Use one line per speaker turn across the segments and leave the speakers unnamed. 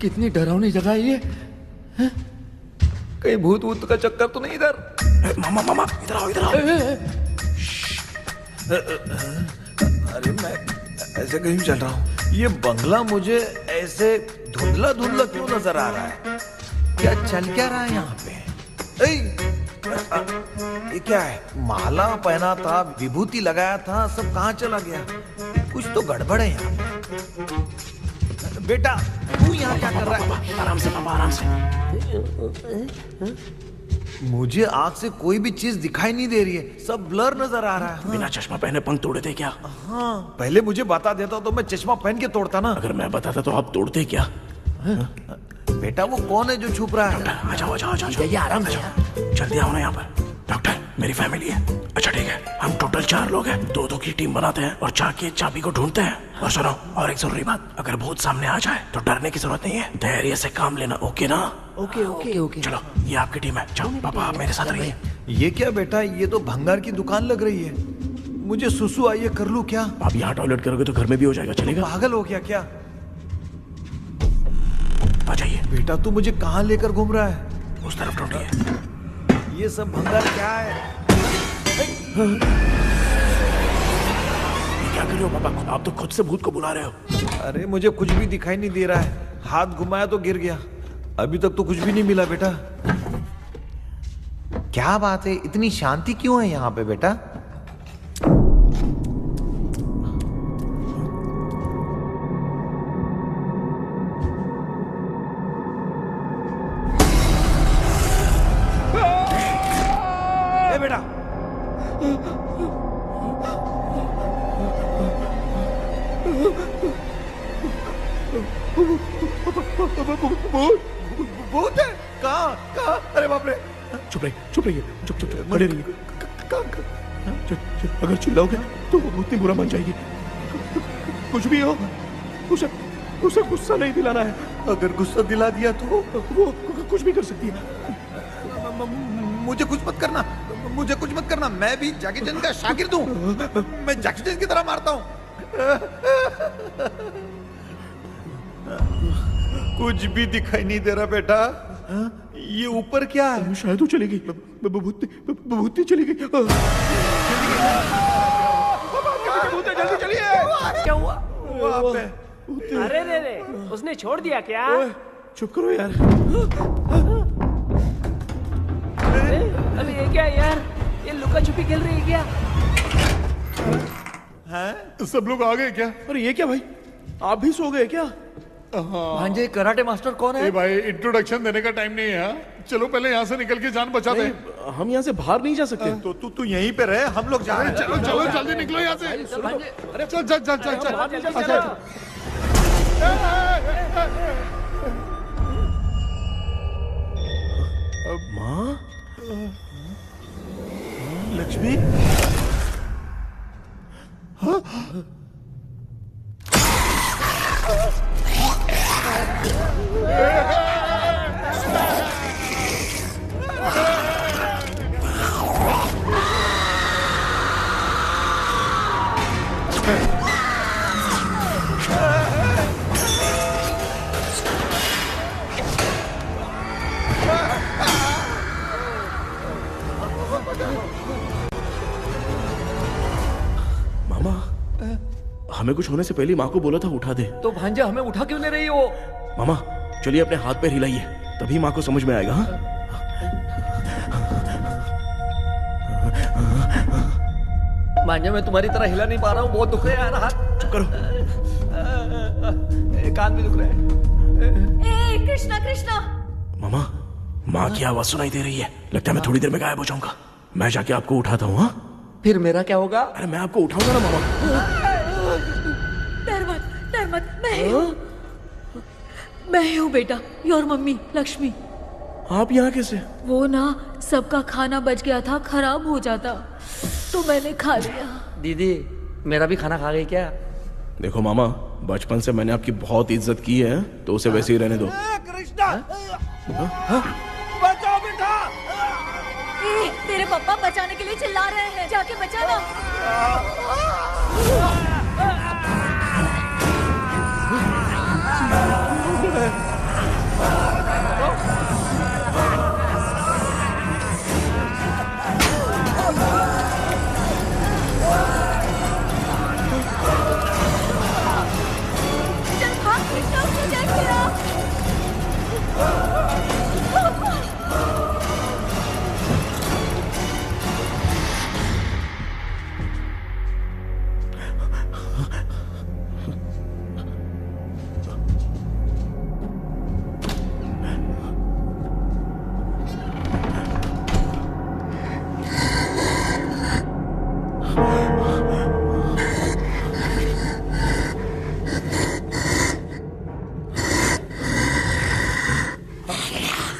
कितनी डरावनी जगह है ये। कहीं भूत वूत का चक्कर तो नहीं इधर?
मामा मामा इधर आओ इधर आओ।
अरे मैं ऐसे कहीं चल रहा हूँ। ये बंगला मुझे ऐसे धुंधला धुंधला क्यों नजर आ रहा है? क्या चल क्या रहा है यहाँ पे? ये क्या है? माला पहना था, विभूति लगाया था, सब कहाँ चला गया? कुछ तो गड़बड़ है यहाँ पे। बेटा तू यहाँ क्या कर रहा है?
आराम से पापा आराम से।
मुझे आँख से कोई भी चीज दिखाई नहीं दे रही है, सब ब्लर नजर आ रहा है।
बिना चश्मा पहने पंख तोड़े थे क्या?
हाँ, पहले मुझे बता देता तो मैं चश्मा पहन के तोड़ता ना।
अगर मैं बताता तो आप तोड़ते क्या?
बेटा वो कौन है जो छुप रहा है?
आ जाओ आ जाओ आ जाओ। ये आराम से जल्दी आओ ना यहाँ पर। डॉक्टर मेरी फैमिली है। अच्छा ठीक है, हम टोटल 4 लोग हैं। 2-2 की टीम बनाते हैं और जाके चाबी को ढूंढते हैं। और सुनो, और एक जरूरी बात, अगर भूत सामने आ जाए तो डरने की जरूरत नहीं है, धैर्य से काम लेना। ओके ना?
Okay okay okay.
चलो ये आपकी टीम है। जाओ पापा आप मेरे साथ रहिए।
ये क्या बेटा? ये तो भंगार की दुकान लग रही है। मुझे सुसु आई है, कर लूं क्या?
आप यहाँ टॉयलेट करोगे तो घर में भी हो जाएगा, चलेगा?
पागल हो गया क्या?
आ जाइए।
बेटा तू मुझे कहाँ लेकर घूम रहा है?
उस तरफ ढूंढिए।
ये सब भंगार क्या है?
क्या कर रहे हो पापा? आप तो खुद से भूत को बुला रहे हो।
अरे मुझे कुछ भी दिखाई नहीं दे रहा है। हाथ घुमाया तो गिर गया। अभी तक तो कुछ भी नहीं मिला बेटा। क्या बात है, इतनी शांति क्यों है यहाँ पे बेटा? ए बेटा, भूत है? कहाँ कहाँ? अरे बाप रे!
चुप रहिए चुप रहिए, चुप चुप चुप खड़े रहिए। अगर चिल्लाओगे तो वो भूतनी बुरा मान जाएगी। कुछ भी हो, उसे उसे गुस्सा नहीं दिलाना है।
अगर गुस्सा दिला दिया तो
वो कुछ भी कर सकती है।
मुझे कुछ मत करना, मुझे कुछ मत करना। मैं भी जैकी चैन का शागिर्द हूँ। मैं जैकी चैन की तरह मारता हूँ। कुछ भी दिखाई नहीं दे रहा बेटा। ये ऊपर क्या है?
शायद वो चली गई। भूतनी चली गई।
जल्दी चलिए।
क्या हुआ?
वहाँ पे
अरे रे रे, उसने छोड़ दिया क्या?
चुप करो यार।
अरे ये क्या यार? ये लुका छुपी खेल रही है क्या?
हैं?
सब लोग आ गए क्या? अरे ये क्या भाई, आप भी सो गए क्या?
भांजे कराटे मास्टर कौन है?
भाई इंट्रोडक्शन देने का टाइम नहीं है। चलो पहले यहाँ से निकल के जान बचा दे।
हम यहाँ से बाहर नहीं जा सकते।
तो तू यहीं पे रहे, हम लोग जा रहे हैं।
चलो चलो जल्दी निकलो यहाँ से।
अरे
चल चल चल चल चल। अच्छा
माँ,
लक्ष्मी,
मामा हमें कुछ होने से पहले माँ को बोला था उठा दे।
तो भांजा हमें उठा क्यों नहीं रही हो?
मामा चलिए अपने हाथ पैर हिलाइए, तभी माँ को समझ में आएगा। हाँ?
भांजा मैं तुम्हारी तरह हिला नहीं पा रहा हूँ, बहुत दुख रहा है यार हाथ।
चुप करो।
कान भी दुख रहे हैं।
ए कृष्णा कृष्णा।
मामा माँ की आवाज सुनाई दे रही है, लगता है मैं थोड़ी देर में गायब हो जाऊंगा। मैं जाके आपको उठाता हूँ। हाँ
फिर मेरा क्या होगा?
अरे मैं आपको उठाऊंगा ना मामा।
डर मत, मैं हूँ बेटा, योर मम्मी लक्ष्मी।
आप यहाँ कैसे?
वो ना सबका खाना बच गया था, खराब हो जाता तो मैंने खा लिया।
दीदी मेरा भी खाना खा गई क्या?
देखो मामा, बचपन से मैंने आपकी बहुत इज्जत की है, तो उसे वैसे ही रहने दो।
कृष्णा, बचाओ बेटा।
ए, तेरे पापा बचाने के लिए चिल्ला रहे हैं, जाके बचाना।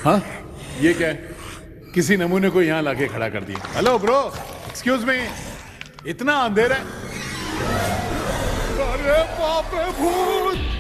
हाँ, ये क्या है? किसी नमूने को यहाँ लाके खड़ा कर दिया। हेलो ब्रो, एक्सक्यूज मी, इतना अंधेरा है। अरे बाप रे, भूत!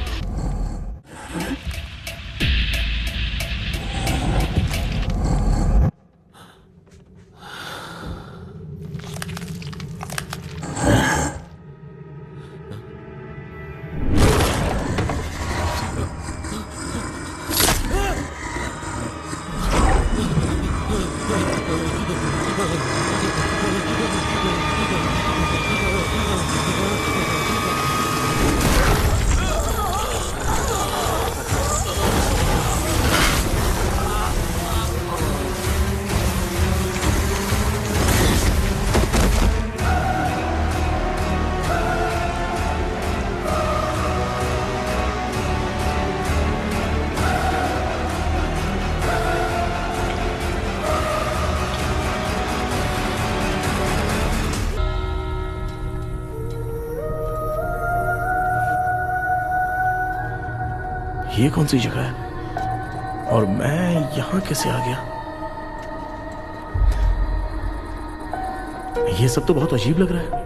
ये कौन सी जगह है और मैं यहां कैसे आ गया? ये सब तो बहुत अजीब लग रहा है।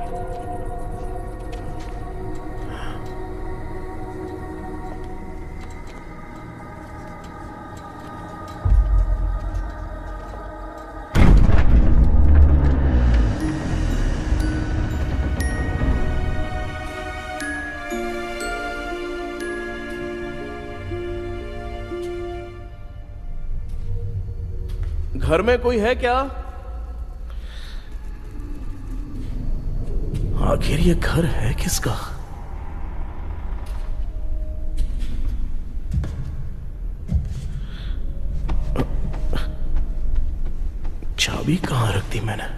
घर में कोई है क्या? आखिर ये घर है किसका? चाबी कहां रख दी मैंने?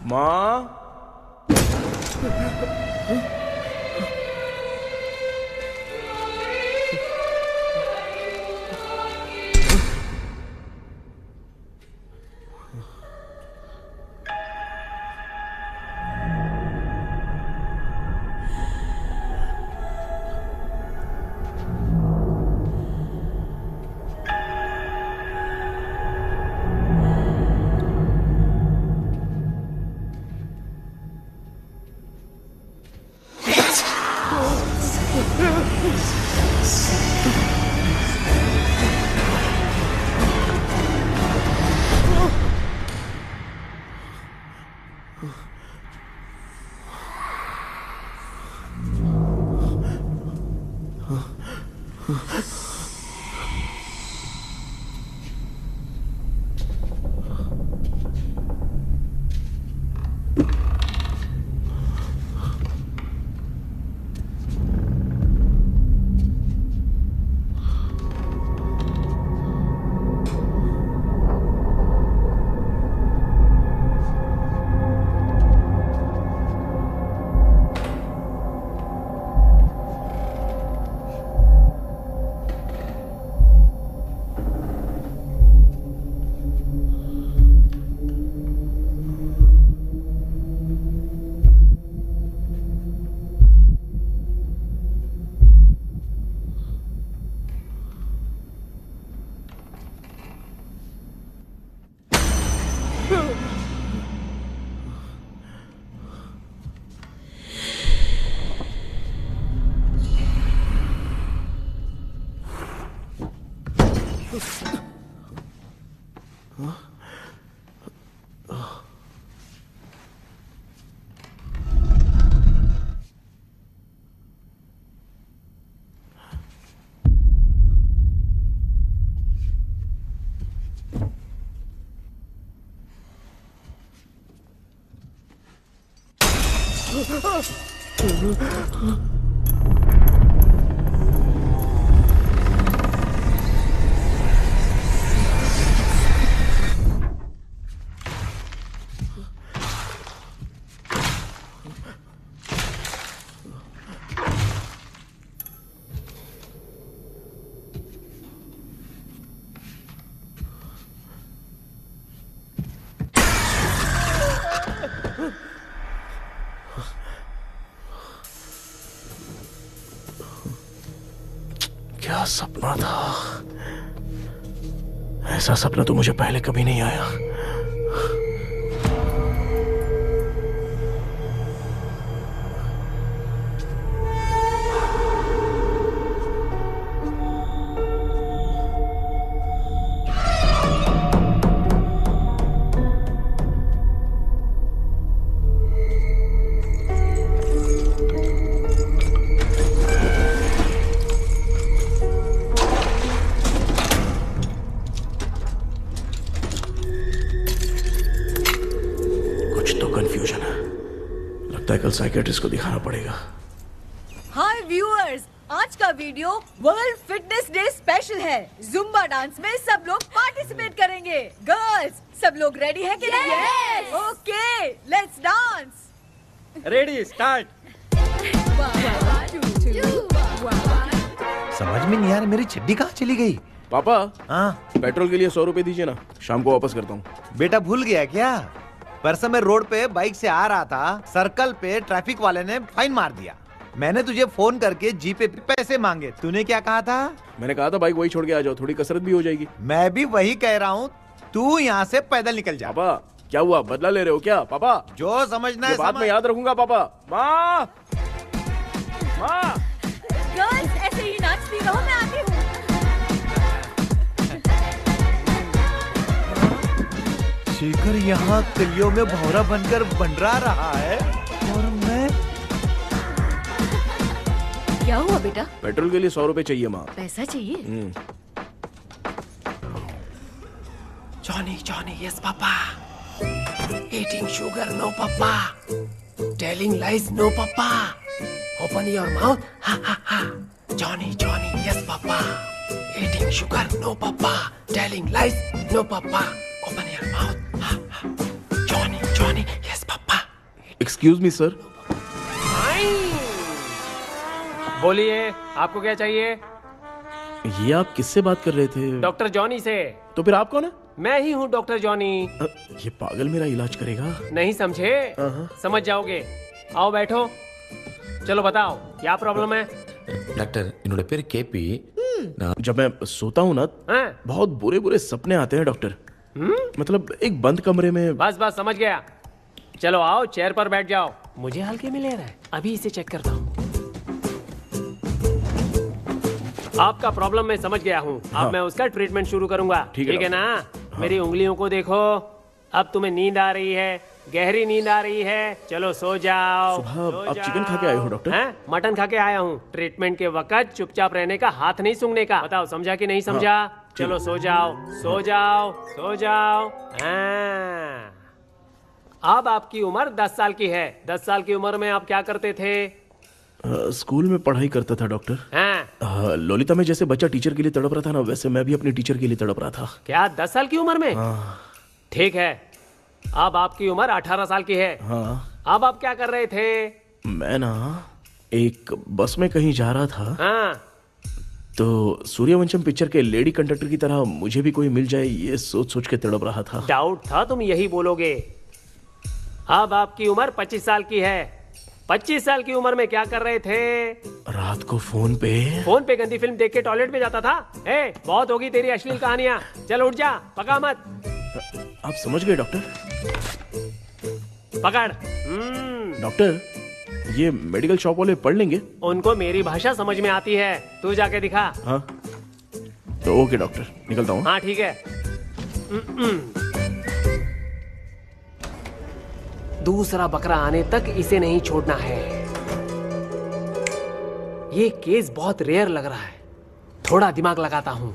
माँ, क्या सपना था? ऐसा सपना तो मुझे पहले कभी नहीं आया। कंफ्यूजन है, लगता है कल साइकियाट्रिस्ट को दिखाना पड़ेगा।
हाय व्यूअर्स, आज का video world fitness day special है। जुम्बा डांस में सब लोग पार्टिसिपेट करेंगे। गर्ल्स, सब लोग रेडी है कि नहीं? Okay, let's dance.
Ready, start.
समझ में नहीं आ रहा मेरी चड्डी कहाँ चली गई।
पापा,
हाँ
पेट्रोल के लिए 100 रुपए दीजिए ना, शाम को वापस करता हूँ।
बेटा भूल गया क्या? परसों मैं रोड पे बाइक से आ रहा था, सर्कल पे ट्रैफिक वाले ने फाइन मार दिया। मैंने तुझे फोन करके जीपे पे पैसे मांगे, तूने क्या कहा था?
मैंने कहा था बाइक वही छोड़ के आ जाओ, थोड़ी कसरत भी हो जाएगी।
मैं भी वही कह रहा हूँ, तू यहाँ से पैदल निकल जा।
पापा क्या हुआ, बदला ले रहे हो क्या? पापा
जो समझना है
बात में याद रखूंगा। पापा, माँ माँ,
गर्ल्स ऐसे ही नाचती रहो, मैं आती हूँ।
शेखर यहाँ कलियों में भौरा बनकर बंडरा रहा है और मैं।
क्या हुआ बेटा?
पेट्रोल के लिए 100 रुपए चाहिए माँ।
पैसा चाहिए?
Johnny Johnny, yes papa. Eating sugar, no papa. Telling lies, no papa. Open your mouth, ha ha ha. Johnny, Johnny, yes papa. Eating sugar, no papa. Telling lies, no papa. Open your mouth, ha ha. Johnny, Johnny, yes papa. Excuse me, sir.
बोलिए, आपको क्या चाहिए?
ये आप किससे बात कर रहे थे?
डॉक्टर जॉनी से।
तो फिर आप कौन है?
मैं ही हूँ डॉक्टर जॉनी।
ये पागल मेरा इलाज करेगा?
नहीं समझे? समझ जाओगे। आओ बैठो। चलो बताओ क्या प्रॉब्लम है?
டாக்டர் என்னோட பேர் கேபி
जब मैं सोता हूँ ना,
हैं?
बहुत बुरे बुरे सपने आते हैं डॉक्टर। मतलब एक बंद कमरे में।
बस बस समझ गया। चलो आओ, चेयर पर बैठ जाओ। मुझे हल्के में ले रहा है, अभी इसे चेक करता हूँ। आपका प्रॉब्लम मैं समझ गया हूँ।
हाँ।
अब मैं उसका ट्रीटमेंट शुरू करूंगा।
ठीक है
ना? मेरी उंगलियों को देखो। अब तुम्हें नींद आ रही है, गहरी नींद आ रही है। चलो सो जाओ।
सुबह आप चिकन खा के आए हो डॉक्टर?
हैं? मटन खा के आया हूँ। ट्रीटमेंट के वक्त चुपचाप रहने का, हाथ नहीं सूंघने का। बताओ समझा कि नहीं समझा? चलो सो जाओ, सो जाओ, सो जाओ। हाँ। अब आपकी उम्र 10 साल की है। 10 साल की उम्र में आप क्या करते थे?
स्कूल में पढ़ाई करता था डॉक्टर।
हैं?
लोलिता में जैसे बच्चा टीचर के लिए तड़प रहा था ना, वैसे मैं भी अपने टीचर के लिए तड़प रहा था।
क्या 10 साल की उम्र में? ठीक है, अब आपकी उम्र 18 साल की है।
हाँ।
अब आप क्या कर रहे थे?
मैं ना एक बस में कहीं जा रहा था,
हाँ।
तो सूर्यवंशम पिक्चर के लेडी कंडक्टर की तरह मुझे भी कोई मिल जाए, ये सोच सोच के तड़प रहा था।
डाउट था तुम यही बोलोगे। अब आपकी उम्र 25 साल की है। 25 साल की उम्र में क्या कर रहे थे?
रात को फोन पे
गंदी फिल्म देख के टॉयलेट में जाता था। बहुत होगी तेरी अश्लील कहानियां। चल उठ जा, पका मत।
आप समझ गए डॉक्टर?
पकड़।
डॉक्टर, ये मेडिकल शॉप वाले पढ़ लेंगे?
उनको मेरी भाषा समझ में आती है, तू जाके दिखा।
हाँ तो ओके डॉक्टर, निकलता हूँ।
हाँ ठीक है। दूसरा बकरा आने तक इसे नहीं छोड़ना है। ये केस बहुत रेयर लग रहा है, थोड़ा दिमाग लगाता हूं।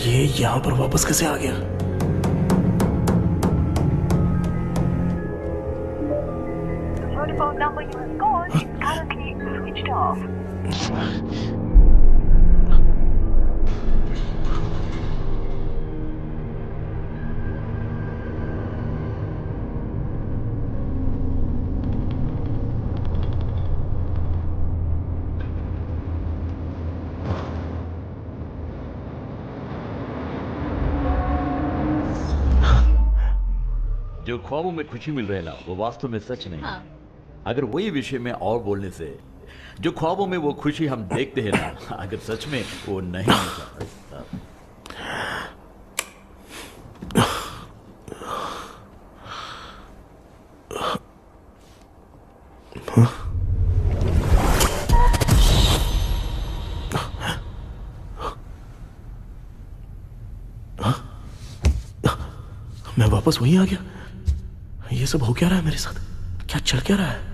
ये यहाँ पर वापस कैसे आ गया?
Vodafone number you have called is currently switched off.
जो ख्वाबों में खुशी मिल रही है ना, वो वास्तव में सच नहीं है। अगर वही विषय में और बोलने से, जो ख्वाबों में वो खुशी हम देखते हैं ना, अगर सच में वो नहीं होता।
मैं वापस वहीं आ गया। ये सब हो क्या रहा है मेरे साथ? क्या चल क्या रहा है?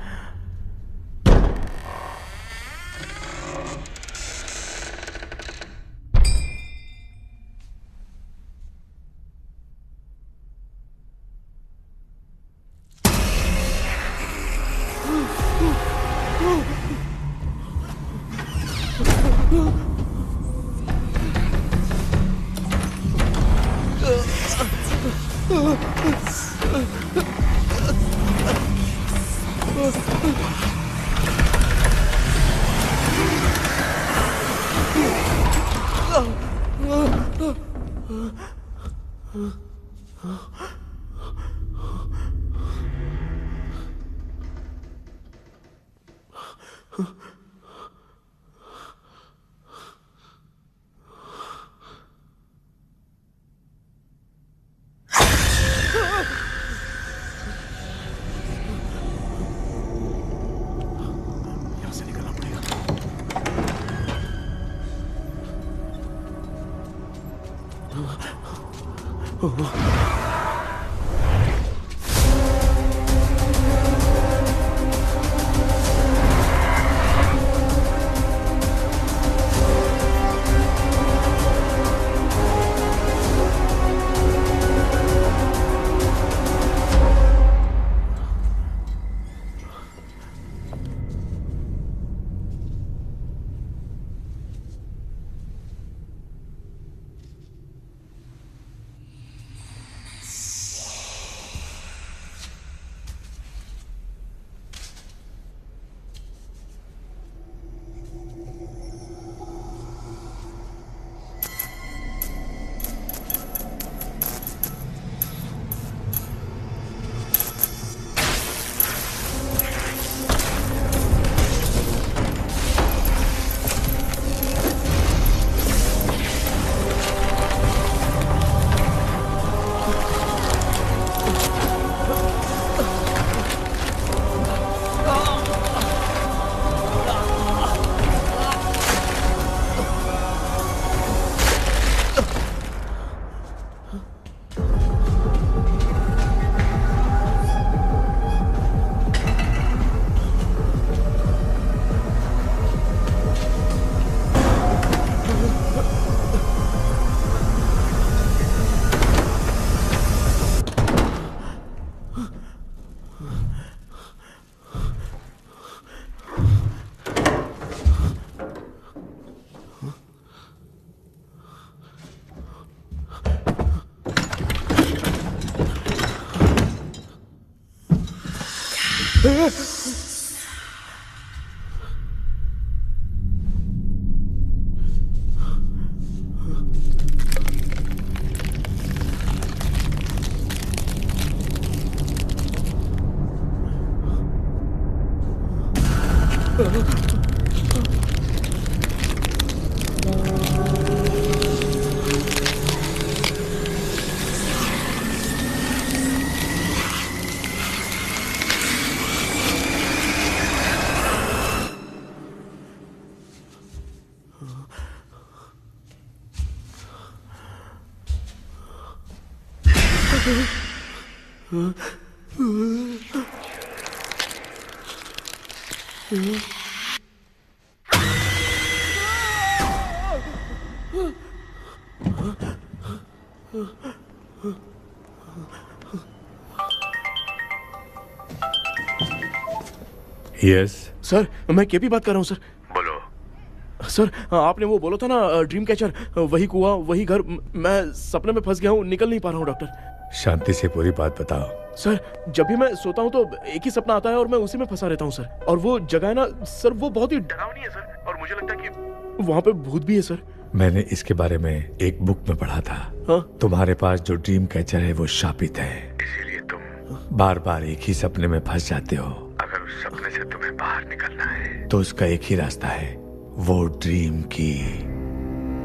यस
सर, मैं केपी बात कर रहा हूँ सर।
बोलो।
सर, आपने वो बोला था ना ड्रीम कैचर, वही कुआं, वही घर। मैं सपने में फंस गया हूँ, निकल नहीं पा रहा हूँ डॉक्टर।
शांति से पूरी बात बताओ।
सर, जब भी मैं सोता हूँ तो एक ही सपना आता है और मैं उसी में फंसा रहता हूँ सर। और वो जगह है ना सर, वो बहुत ही डरावनी है सर, और मुझे लगता है कि वहाँ पे भूत भी है सर।
मैंने इसके बारे में एक बुक में पढ़ा था।
हाँ?
तुम्हारे पास जो ड्रीम कैचर है वो शापित है, इसीलिए तुम
बार बार एक ही सपने में फंस जाते हो। अगर उस सपने से तुम्हें बाहर निकलना है तो उसका एक ही रास्ता है, वो ड्रीम की,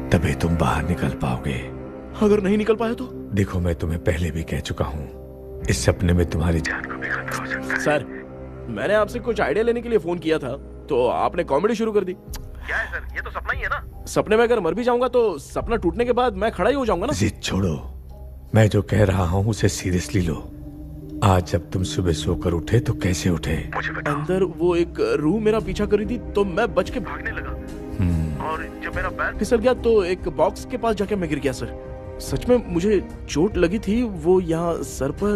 तभी तुम बाहर निकल पाओगे।
अगर नहीं निकल पाया तो?
देखो, मैं तुम्हें पहले भी कह चुका हूँ, इस सपने में तुम्हारी जान को भी खतरा हो सकता है।
सर, मैंने आपसे कुछ आइडिया लेने के लिए फोन किया था तो आपने कॉमेडी शुरू कर दी।
क्या है सर, ये तो सपना ही है ना।
सपने में अगर मर भी जाऊंगा तो सपना टूटने के बाद मैं खड़ा ही हो जाऊंगा ना।
जिद छोड़ो, मैं जो कह रहा हूँ उसे सीरियसली लो। आज जब तुम सुबह सोकर उठे तो कैसे उठे मुझे बताओ।
अंदर वो एक रूह मेरा पीछा करी थी तो मैं बच के भागने लगा और जब मेरा पैर फिसल गया तो एक बॉक्स के पास जाके मैं गिर गया। सर, सच में मुझे चोट लगी थी, वो यहाँ सर पर।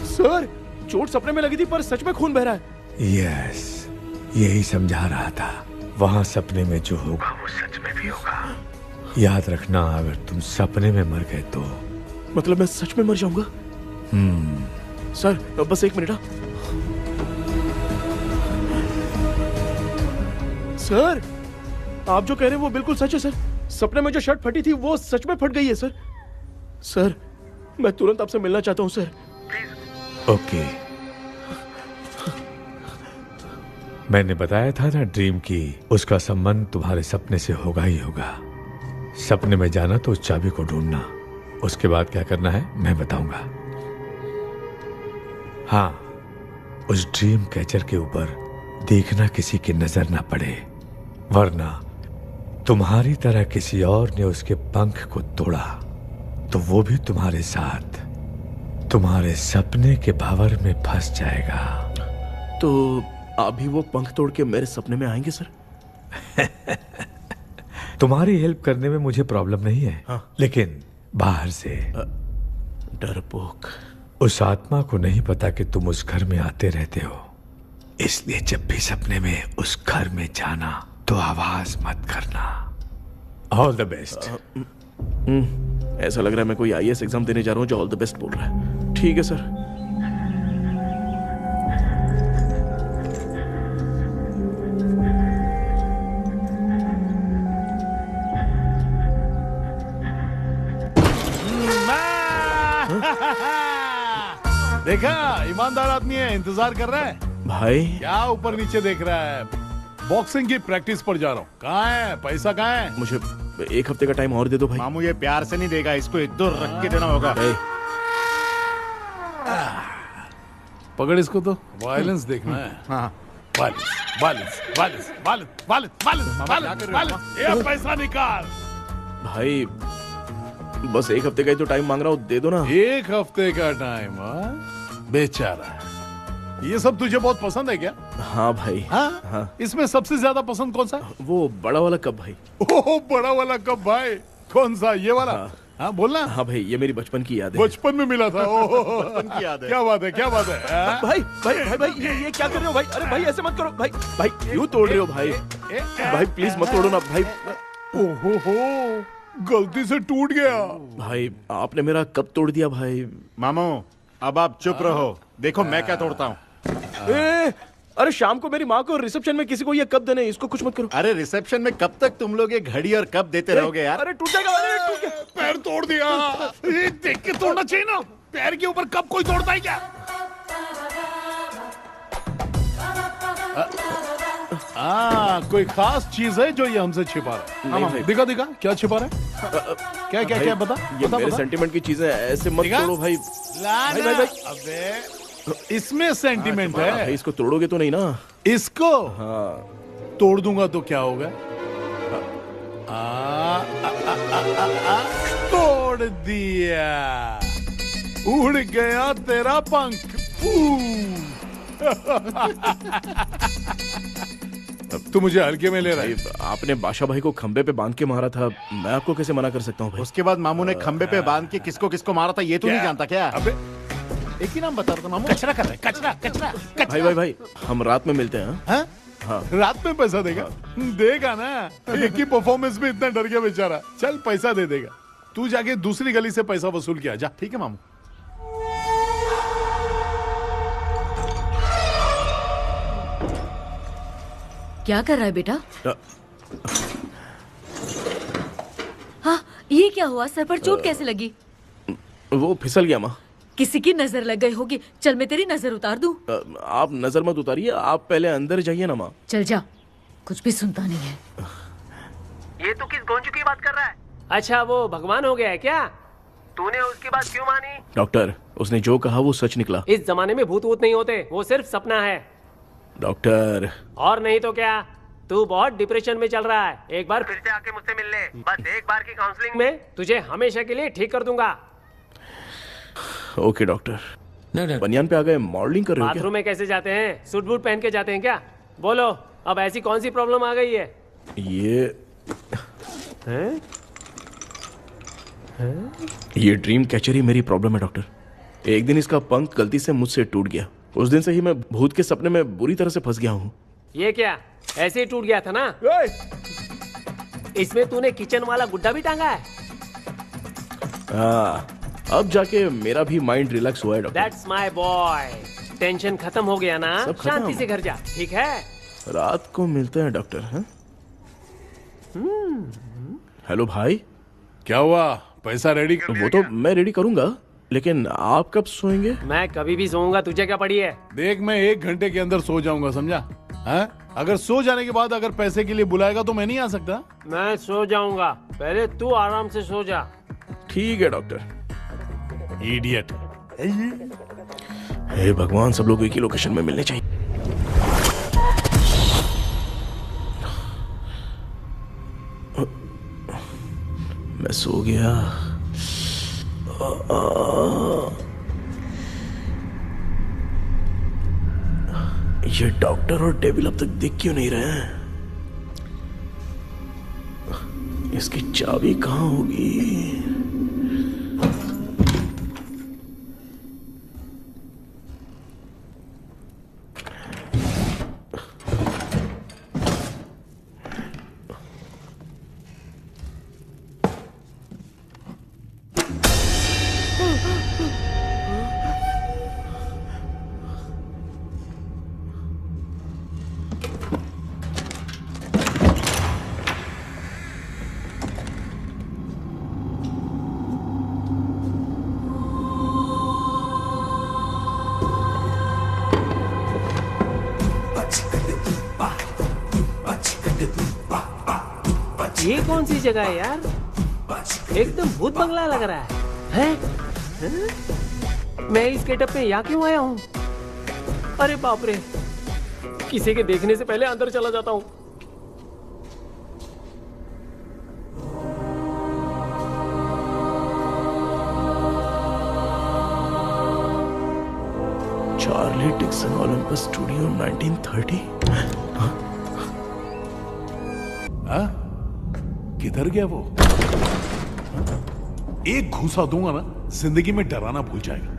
सर, चोट सपने में लगी थी पर सच में खून बह रहा है।
यस, यही समझा रहा था। वहां सपने में जो होगा वो सच में भी होगा। याद रखना, अगर तुम सपने में मर गए तो
मतलब मैं सच में मर जाऊंगा। सर, बस एक मिनट। सर, आप जो कह रहे हैं वो बिल्कुल सच है सर। सपने में जो शर्ट फटी थी वो सच में फट गई है सर। सर, मैं तुरंत आपसे मिलना चाहता हूं सर।
ओके, मैंने बताया था ना ड्रीम की, उसका संबंध तुम्हारे सपने से होगा ही होगा। सपने में जाना तो उस चाबी को ढूंढना, उसके बाद क्या करना है मैं बताऊंगा। हाँ, उस ड्रीम कैचर के ऊपर देखना किसी की नजर ना पड़े, वरना तुम्हारी तरह किसी और ने उसके पंख को तोड़ा तो वो भी तुम्हारे साथ तुम्हारे सपने के भंवर में फंस जाएगा।
तो अभी वो पंख तोड़ के मेरे सपने में आएंगे सर?
तुम्हारी हेल्प करने में मुझे प्रॉब्लम नहीं है।
हाँ।
लेकिन बाहर से
डरपोक।
उस आत्मा को नहीं पता कि तुम उस घर में आते रहते हो, इसलिए जब भी सपने में उस घर में जाना तो आवाज मत करना। All the best.
ऐसा लग रहा है मैं कोई आईएएस एग्जाम देने जा रहा हूँ जो ऑल द बेस्ट बोल रहा है। ठीक है सर।
देखा, ईमानदार आदमी है, इंतजार कर रहा है।
भाई
क्या ऊपर नीचे देख रहा है? बॉक्सिंग की प्रैक्टिस पर जा रहा हूँ। कहाँ है पैसा, कहाँ है?
मुझे एक हफ्ते का टाइम और दे दो भाई।
मामू ये प्यार से नहीं देगा, इसको इधर रख के देना होगा।
पकड़ इसको, तो वायलेंस देखना है।
हाँ,
violence violence violence violence violence violence violence. ये पैसा निकाल
भाई, बस एक हफ्ते का ही तो टाइम मांग रहा हूँ, दे दो ना।
एक हफ्ते का टाइम? बेचारा, ये सब तुझे बहुत पसंद है क्या?
हाँ भाई।
हाँ? इसमें सबसे ज्यादा पसंद कौन सा?
वो बड़ा वाला कप भाई।
ओह, बड़ा वाला कप भाई। कौन सा, ये वाला? हाँ बोलना।
हाँ भाई, ये मेरी बचपन की याद है।
बचपन में मिला था। ओह,
बचपन की याद है।
क्या बात है, क्या बात है।
भाई भाई भाई भाई, ये क्या कर रहे हो भाई? अरे भाई ऐसे मत करो भाई। भाई क्यों तोड़ रहे हो भाई? भाई प्लीज मत तोड़ो ना भाई।
ओहो, गलती से टूट गया।
भाई आपने मेरा कप तोड़ दिया भाई।
मामू अब आप चुप रहो, देखो मैं क्या तोड़ता हूँ।
अरे शाम को मेरी माँ को रिसेप्शन में किसी को ये कप देने, इसको कुछ मत करो।
अरे रिसेप्शन में कब तक तुम लोग ये घड़ी और कप देते रहोगे यार?
अरे टूट जाएगा, अरे टूट गया।
पैर तोड़ दिया। ये देख के तोड़ना चाहिए ना, पैर के ऊपर कब कोई तोड़ता है क्या? कोई खास चीज है जो ये हमसे छिपा रहा है?
नहीं,
दिखा दिखा, क्या छिपा रहा है? क्या क्या क्या, बता।
ये
बता,
मेरे
बता।
सेंटिमेंट की चीजें ऐसे मत
दिखा?
तोड़ो भाई।
भाई
भाई, भाई।
अबे, इसमें सेंटिमेंट है।
भाई इसको तोड़ोगे तो नहीं ना?
इसको
हाँ।
तोड़ दूंगा तो क्या होगा? तोड़ दिया, उड़ गया तेरा पंख। तू मुझे हल्के में ले रहा है।
आपने बादशाह भाई को खंबे पे बांध के मारा था, मैं आपको कैसे मना कर सकता हूँ भाई?
उसके बाद मामू ने खंबे पे बांध के किसको किसको मारा था ये तो नहीं जानता क्या?
अबे,
एक ही नाम बता रहा था मामू।
कचरा कर रहा है, कचरा कचरा कचरा।
भाई भाई भाई, हम रात में मिलते हैं।
हाँ?
हाँ।
रात में पैसा देगा? देगा ना, एक ही परफॉर्मेंस में इतना डर गया बेचारा। चल पैसा दे देगा, तू जाके दूसरी गली से पैसा वसूल किया जा।
ठीक है मामू।
क्या कर रहा है बेटा? ये क्या हुआ? सर पर चोट कैसे लगी?
वो फिसल गया माँ।
किसी की नजर लग गई होगी। चल मैं तेरी नजर उतार दूं।
आप नजर मत उतारिए, आप पहले अंदर जाइए ना माँ।
चल जा, कुछ भी सुनता नहीं है।
ये तू किस गोंजू की बात कर रहा है? अच्छा वो भगवान हो गया है क्या? तूने उसकी बात क्यों मानी?
डॉक्टर, उसने जो कहा वो सच निकला।
इस जमाने में भूत वूत नहीं होते, वो सिर्फ सपना है।
डॉक्टर।
और नहीं तो क्या, तू बहुत डिप्रेशन में चल रहा है। एक बार फिर से आके मुझसे मिल ले, बस एक बार की काउंसलिंग में तुझे हमेशा के लिए ठीक कर दूंगा।
Okay doctor. बनियान पे आ गए, मॉडलिंग कर रहे हो क्या?
बाथरूम में कैसे जाते हैं? सूट बूट पहन के जाते हैं क्या? बोलो, अब ऐसी कौन सी प्रॉब्लम आ गई है?
ये ड्रीम कैचर ही मेरी प्रॉब्लम है डॉक्टर। एक दिन इसका पंख गलती से मुझसे टूट गया। उस दिन से ही मैं भूत के सपने में बुरी तरह से फंस गया हूँ।
ये क्या ऐसे ही टूट गया था ना? इसमें तूने किचन वाला गुड्डा भी टांगा है?
अब जाके मेरा भी माइंड रिलैक्स हुआ है doctor.
That's my boy। Tension खत्म हो गया ना?
सब खत्म।
शांति से घर जा, ठीक है?
रात को मिलते हैं डॉक्टर। हेलो भाई।
क्या हुआ? पैसा रेडी कर
वो तो मैं रेडी करूंगा, लेकिन आप कब सोएंगे?
मैं कभी भी सोऊंगा, तुझे क्या पड़ी है?
देख, मैं 1 घंटे के अंदर सो जाऊंगा, समझा? हैं? अगर सो जाने के बाद अगर पैसे के लिए बुलाएगा तो मैं नहीं आ सकता।
मैं सो जाऊंगा, पहले तू आराम से सो जा।
ठीक है डॉक्टर।
इडियट।
हे भगवान, सब लोग एक ही लोकेशन में मिलने चाहिए। मैं सो गया। ये डॉक्टर और डेविल अब तक दिख क्यों नहीं रहे हैं? इसकी चाबी कहाँ होगी?
ये कौन सी जगह है यार? एकदम भूत बंगला लग रहा है। हैं? मैं इस गेटअप पे यहाँ क्यों आया हूँ? अरे बाप रे, किसी के देखने से पहले अंदर चला जाता हूँ।
Charlie Dixon Olympus studio 1930।
हाँ? किधर गया वो? एक घूसा दूंगा ना, जिंदगी में डराना भूल जाएगा।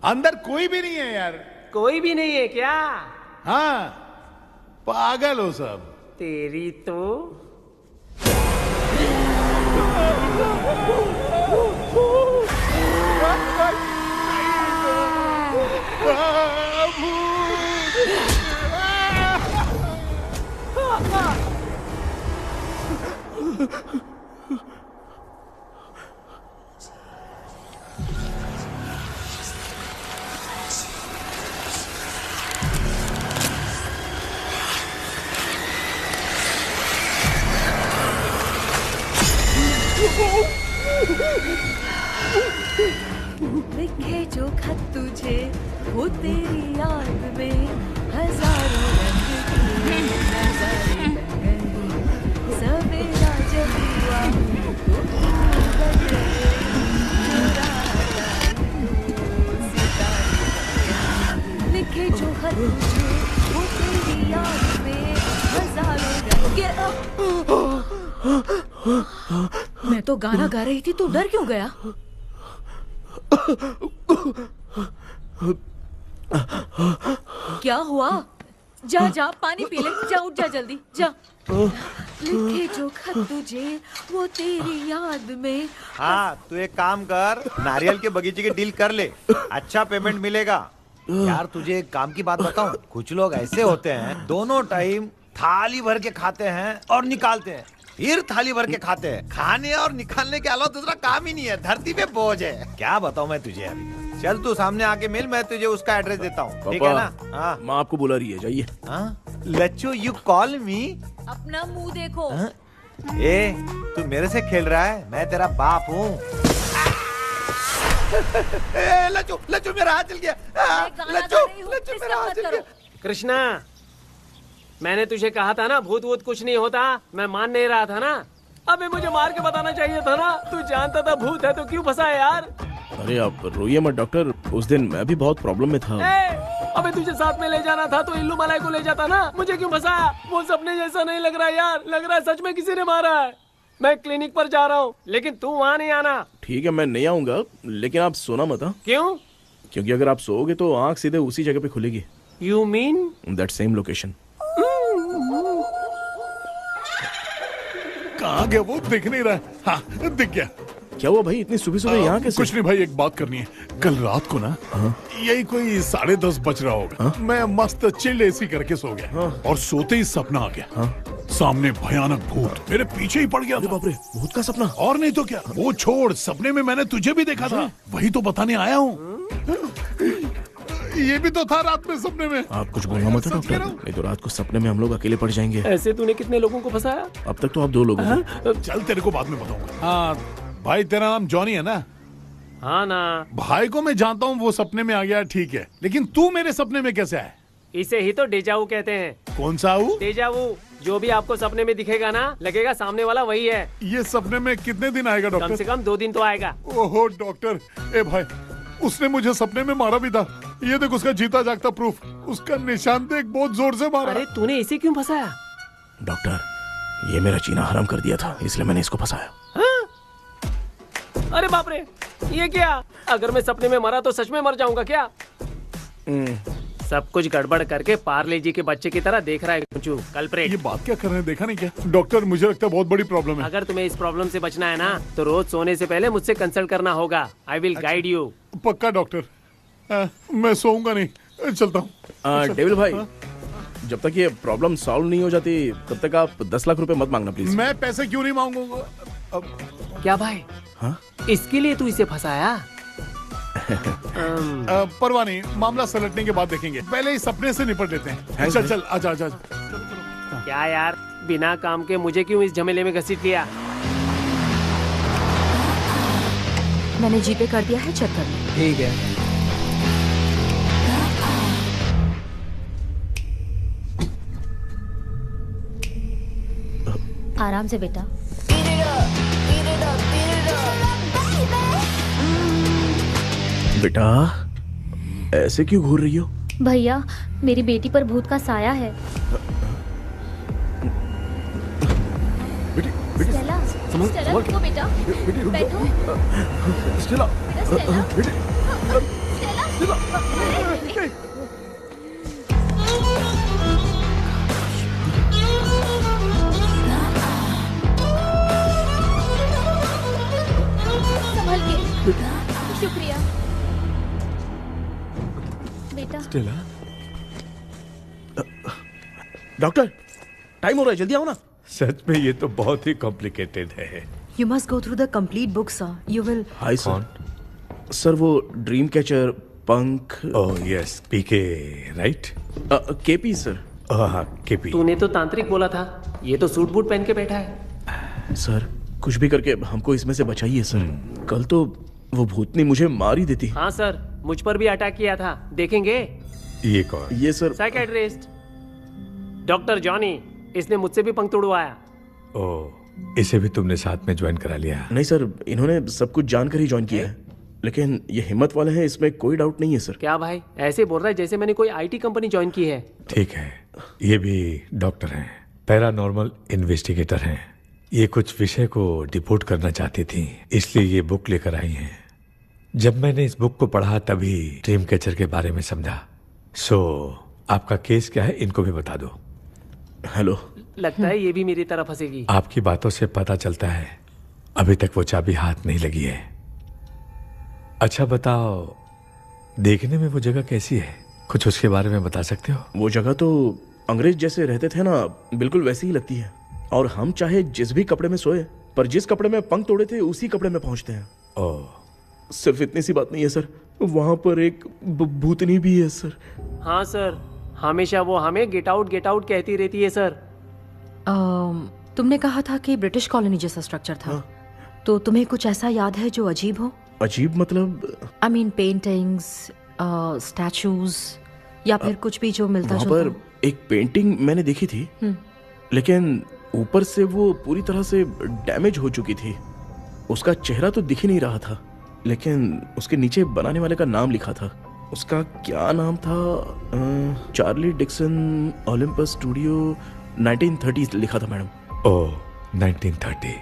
अंदर कोई भी नहीं है यार।
कोई भी नहीं है क्या?
हाँ, पागल हो सब।
तेरी तो
लिखे जो खत तुझे वो तेरी याद में हजारों रंग की नजारे बन गई। सवेरा जब हुआ तो बन गए सितारे। लिखे जो खत तुझे वो तेरी याद में हजारों रंग के।
मैं तो गाना गा रही थी, तू डर क्यों गया?
क्या हुआ? जा जा पानी पी ले, जा उठ जा जल्दी जा।
लिखे जो खत तुझे वो तेरी याद में।
हाँ, तू एक काम कर, नारियल के बगीचे की डील कर ले, अच्छा पेमेंट मिलेगा। यार तुझे एक काम की बात बताऊं, कुछ लोग ऐसे होते हैं दोनों टाइम थाली भर के खाते हैं और निकालते हैं, फिर थाली भर के खाते हैं। खाने और निकालने के अलावा दूसरा काम ही नहीं है, धरती पे बोझ है। क्या बताऊं मैं तुझे अभी। चल तू सामने आके मिल, मैं तुझे उसका एड्रेस देता हूँ, ठीक है ना? हाँ,
माँ आपको बुला रही है, जाइए।
हाँ, लच्चू यू कॉल मी।
अपना मुंह देखो।
ए, तू मेरे से खेल रहा है? मैं तेरा बाप हूँ। लच्चू, लच्चू मेरा हाथ चल गया। लच्चू, लच्चू मेरा हाथ चल गया।
कृष्णा, मैंने तुझे कहा था ना भूत वूत कुछ नहीं होता, मैं मान नहीं रहा था ना। अबे मुझे मार के बताना चाहिए था ना, तू जानता था भूत है तो क्यों फंसा यार?
अरे आप रोइए मत डॉक्टर, उस दिन मैं भी बहुत प्रॉब्लम में था।
अबे तुझे साथ में ले जाना था तो इल्लू मलाई को ले जाता ना, मुझे क्यों फंसाया? वो सपने जैसा नहीं लग रहा यार, लग रहा है सच में किसी ने मारा है। मैं क्लिनिक पर जा रहा हूँ, लेकिन तू वहाँ नहीं आना।
ठीक है, मैं नहीं आऊंगा, लेकिन आप सोना मत।
क्यों?
क्योंकि अगर आप सोओगे तो आंख सीधे उसी जगह पे खुलेगी।
You mean
that same location.
कहाँ गया वो, दिख नहीं रहा है। हाँ, दिख गया।
क्या हुआ भाई, इतनी सुबह सुबह यहाँ कैसे?
कुछ नहीं भाई, एक बात करनी है। कल रात को ना यही कोई 10:30 बज रहा होगा, मैं मस्त चिल एसी करके सो गया और सोते ही सपना आ गया। सामने भयानक भूत मेरे पीछे ही पड़ गया था।
बाप रे, भूत का सपना?
और नहीं तो क्या। वो छोड़, सपने में मैंने तुझे भी देखा था, वही तो बताने आया हूँ। ये भी तो था रात में सपने में।
आप कुछ बोलना मत डॉक्टर, नहीं तो रात को सपने में हम लोग अकेले पड़ जाएंगे।
ऐसे तूने कितने लोगों को फंसाया?
अब तक तो आप 2 लोगों को।
चल तेरे को बाद में बताऊंगा। हाँ भाई, तेरा नाम जॉनी है ना?
हाँ ना।
भाई को मैं जानता हूँ, वो सपने में आ गया, ठीक है, लेकिन तू मेरे सपने में कैसे आया?
इसे ही तो डेजावू कहते हैं।
कौन सा वो?
डेजावू, जो भी आपको सपने में दिखेगा ना, लगेगा सामने वाला वही है।
ये सपने में कितने दिन आएगा डॉक्टर?
कम से कम 2 दिन तो आएगा।
ओहो डॉक्टर, ए भाई, उसने मुझे सपने में मारा भी था। ये देख उसका जीता जागता प्रूफ, उसका निशान देख, बहुत जोर से मारा।
अरे तूने इसे क्यों फंसाया?
डॉक्टर, ये मेरा जीना हराम कर दिया था, इसलिए मैंने इसको फंसाया।
अरे बाप रे, ये क्या? अगर मैं सपने में मरा तो सच में मर जाऊंगा क्या? सब कुछ गड़बड़ करके पार्ले जी के बच्चे की तरह देख रहा है कल्प्रेट।
ये बात क्या कर रहे हैं, देखा नहीं क्या? डॉक्टर, मुझे लगता है बहुत बड़ी प्रॉब्लम है।
अगर तुम्हें इस प्रॉब्लम से बचना है ना, तो रोज सोने से पहले मुझसे कंसल्ट करना होगा। I will guide you.
पक्का डॉक्टर, मैं सोऊंगा नहीं, चलता हूँ।
डेविल भाई, जब तक ये प्रॉब्लम सॉल्व नहीं हो जाती तब तक आप 10 लाख रुपए मत मांगना प्लीज।
मैं पैसे क्यों नहीं मांगूंगा?
क्या भाई?
हाँ?
इसके लिए तू इसे फंसाया?
परवाह नहीं, मामला सलटने के बाद देखेंगे, पहले इस सपने से निपट लेते हैं। चल चल, आजा आजा।
क्या यार, बिना काम के मुझे क्यों इस झमेले में घसीट लिया?
मैंने जीपे कर दिया है, चेक कर लो।
ठीक है।
आराम से बेटा।
बेटा, ऐसे क्यों घूर रही हो?
भैया, मेरी बेटी पर भूत का साया है। स्टेला, स्टेला, रुको बेटा, बैठो।
स्टेला,
संभल के। शुक्रिया बेटा।
स्टेला, डॉक्टर, टाइम हो रहा है, जल्दी आओ ना।
सच में ये तो बहुत ही कॉम्प्लिकेटेड है।
You must go through the complete book, sir. You will.
Hi sir. Sir, वो ड्रीम कैचर, पंख।
ओह यस, पीके राइट?
KP sir.
हाँ, केपी।
तूने तो तांत्रिक बोला था, ये तो सूट बूट पहन के बैठा है।
सर, कुछ भी करके हमको इसमें से बचाइए सर। कल तो वो भूतनी मुझे मार ही देती।
हाँ सर, मुझ पर भी अटैक किया था, देखेंगे?
ये कौन?
ये सर
साइकियाट्रिस्ट डॉक्टर जॉनी, इसने मुझसे भी पंख तोड़वाया।
ओह, इसे भी तुमने साथ में ज्वाइन करा लिया?
नहीं सर, इन्होंने सब कुछ जानकर ही ज्वाइन किया है, लेकिन ये हिम्मत वाले हैं, इसमें कोई डाउट नहीं है सर।
क्या भाई, ऐसे बोल रहा है जैसे मैंने कोई आईटी कंपनी ज्वाइन की है।
ठीक है, ये भी डॉक्टर हैं, पैरानॉर्मल इन्वेस्टिगेटर हैं। ये कुछ विषय को डिपोर्ट करना चाहती थी, इसलिए ये बुक लेकर आई हैं। जब मैंने इस बुक को पढ़ा तभी ड्रीम कैचर के बारे में समझा। सो आपका केस क्या है, इनको भी बता दो।
हेलो
लगता है ये भी मेरी तरफ फंसेगी।
आपकी बातों से पता चलता है अभी तक वो चाबी हाथ नहीं लगी है। अच्छा बताओ, देखने में वो जगह कैसी है? कुछ उसके बारे में बता सकते हो?
वो जगह तो अंग्रेज जैसे रहते थे ना, बिल्कुल वैसी ही लगती है। और हम चाहे जिस भी कपड़े में सोए, पर जिस कपड़े में पंख तोड़े थे उसी कपड़े में पहुंचते हैं।
ओह,
सिर्फ इतनी सी बात नहीं है सर, वहां पर एक भूतनी भी है सर।
हाँ सर, हमेशा वो हमें गेट आउट कहती रहती है सर।
तुमने कहा था कि ब्रिटिश कॉलोनी जैसा स्ट्रक्चर था। तो तुम्हें कुछ ऐसा याद है जो अजीब हो?
अजीब मतलब?
आई मीन पेंटिंग्स, स्टैचूज या फिर कुछ भी जो मिलता
वहां
जुलता
पर एक पेंटिंग मैंने देखी थी, लेकिन ऊपर से वो पूरी तरह से डैमेज हो चुकी थी। उसका चेहरा तो दिख ही नहीं रहा था, लेकिन उसके नीचे बनाने वाले का नाम लिखा था। उसका क्या नाम था? चार्ली डिक्सन ओलंपस स्टूडियो 1930 लिखा था मैडम।
ओह, 1930।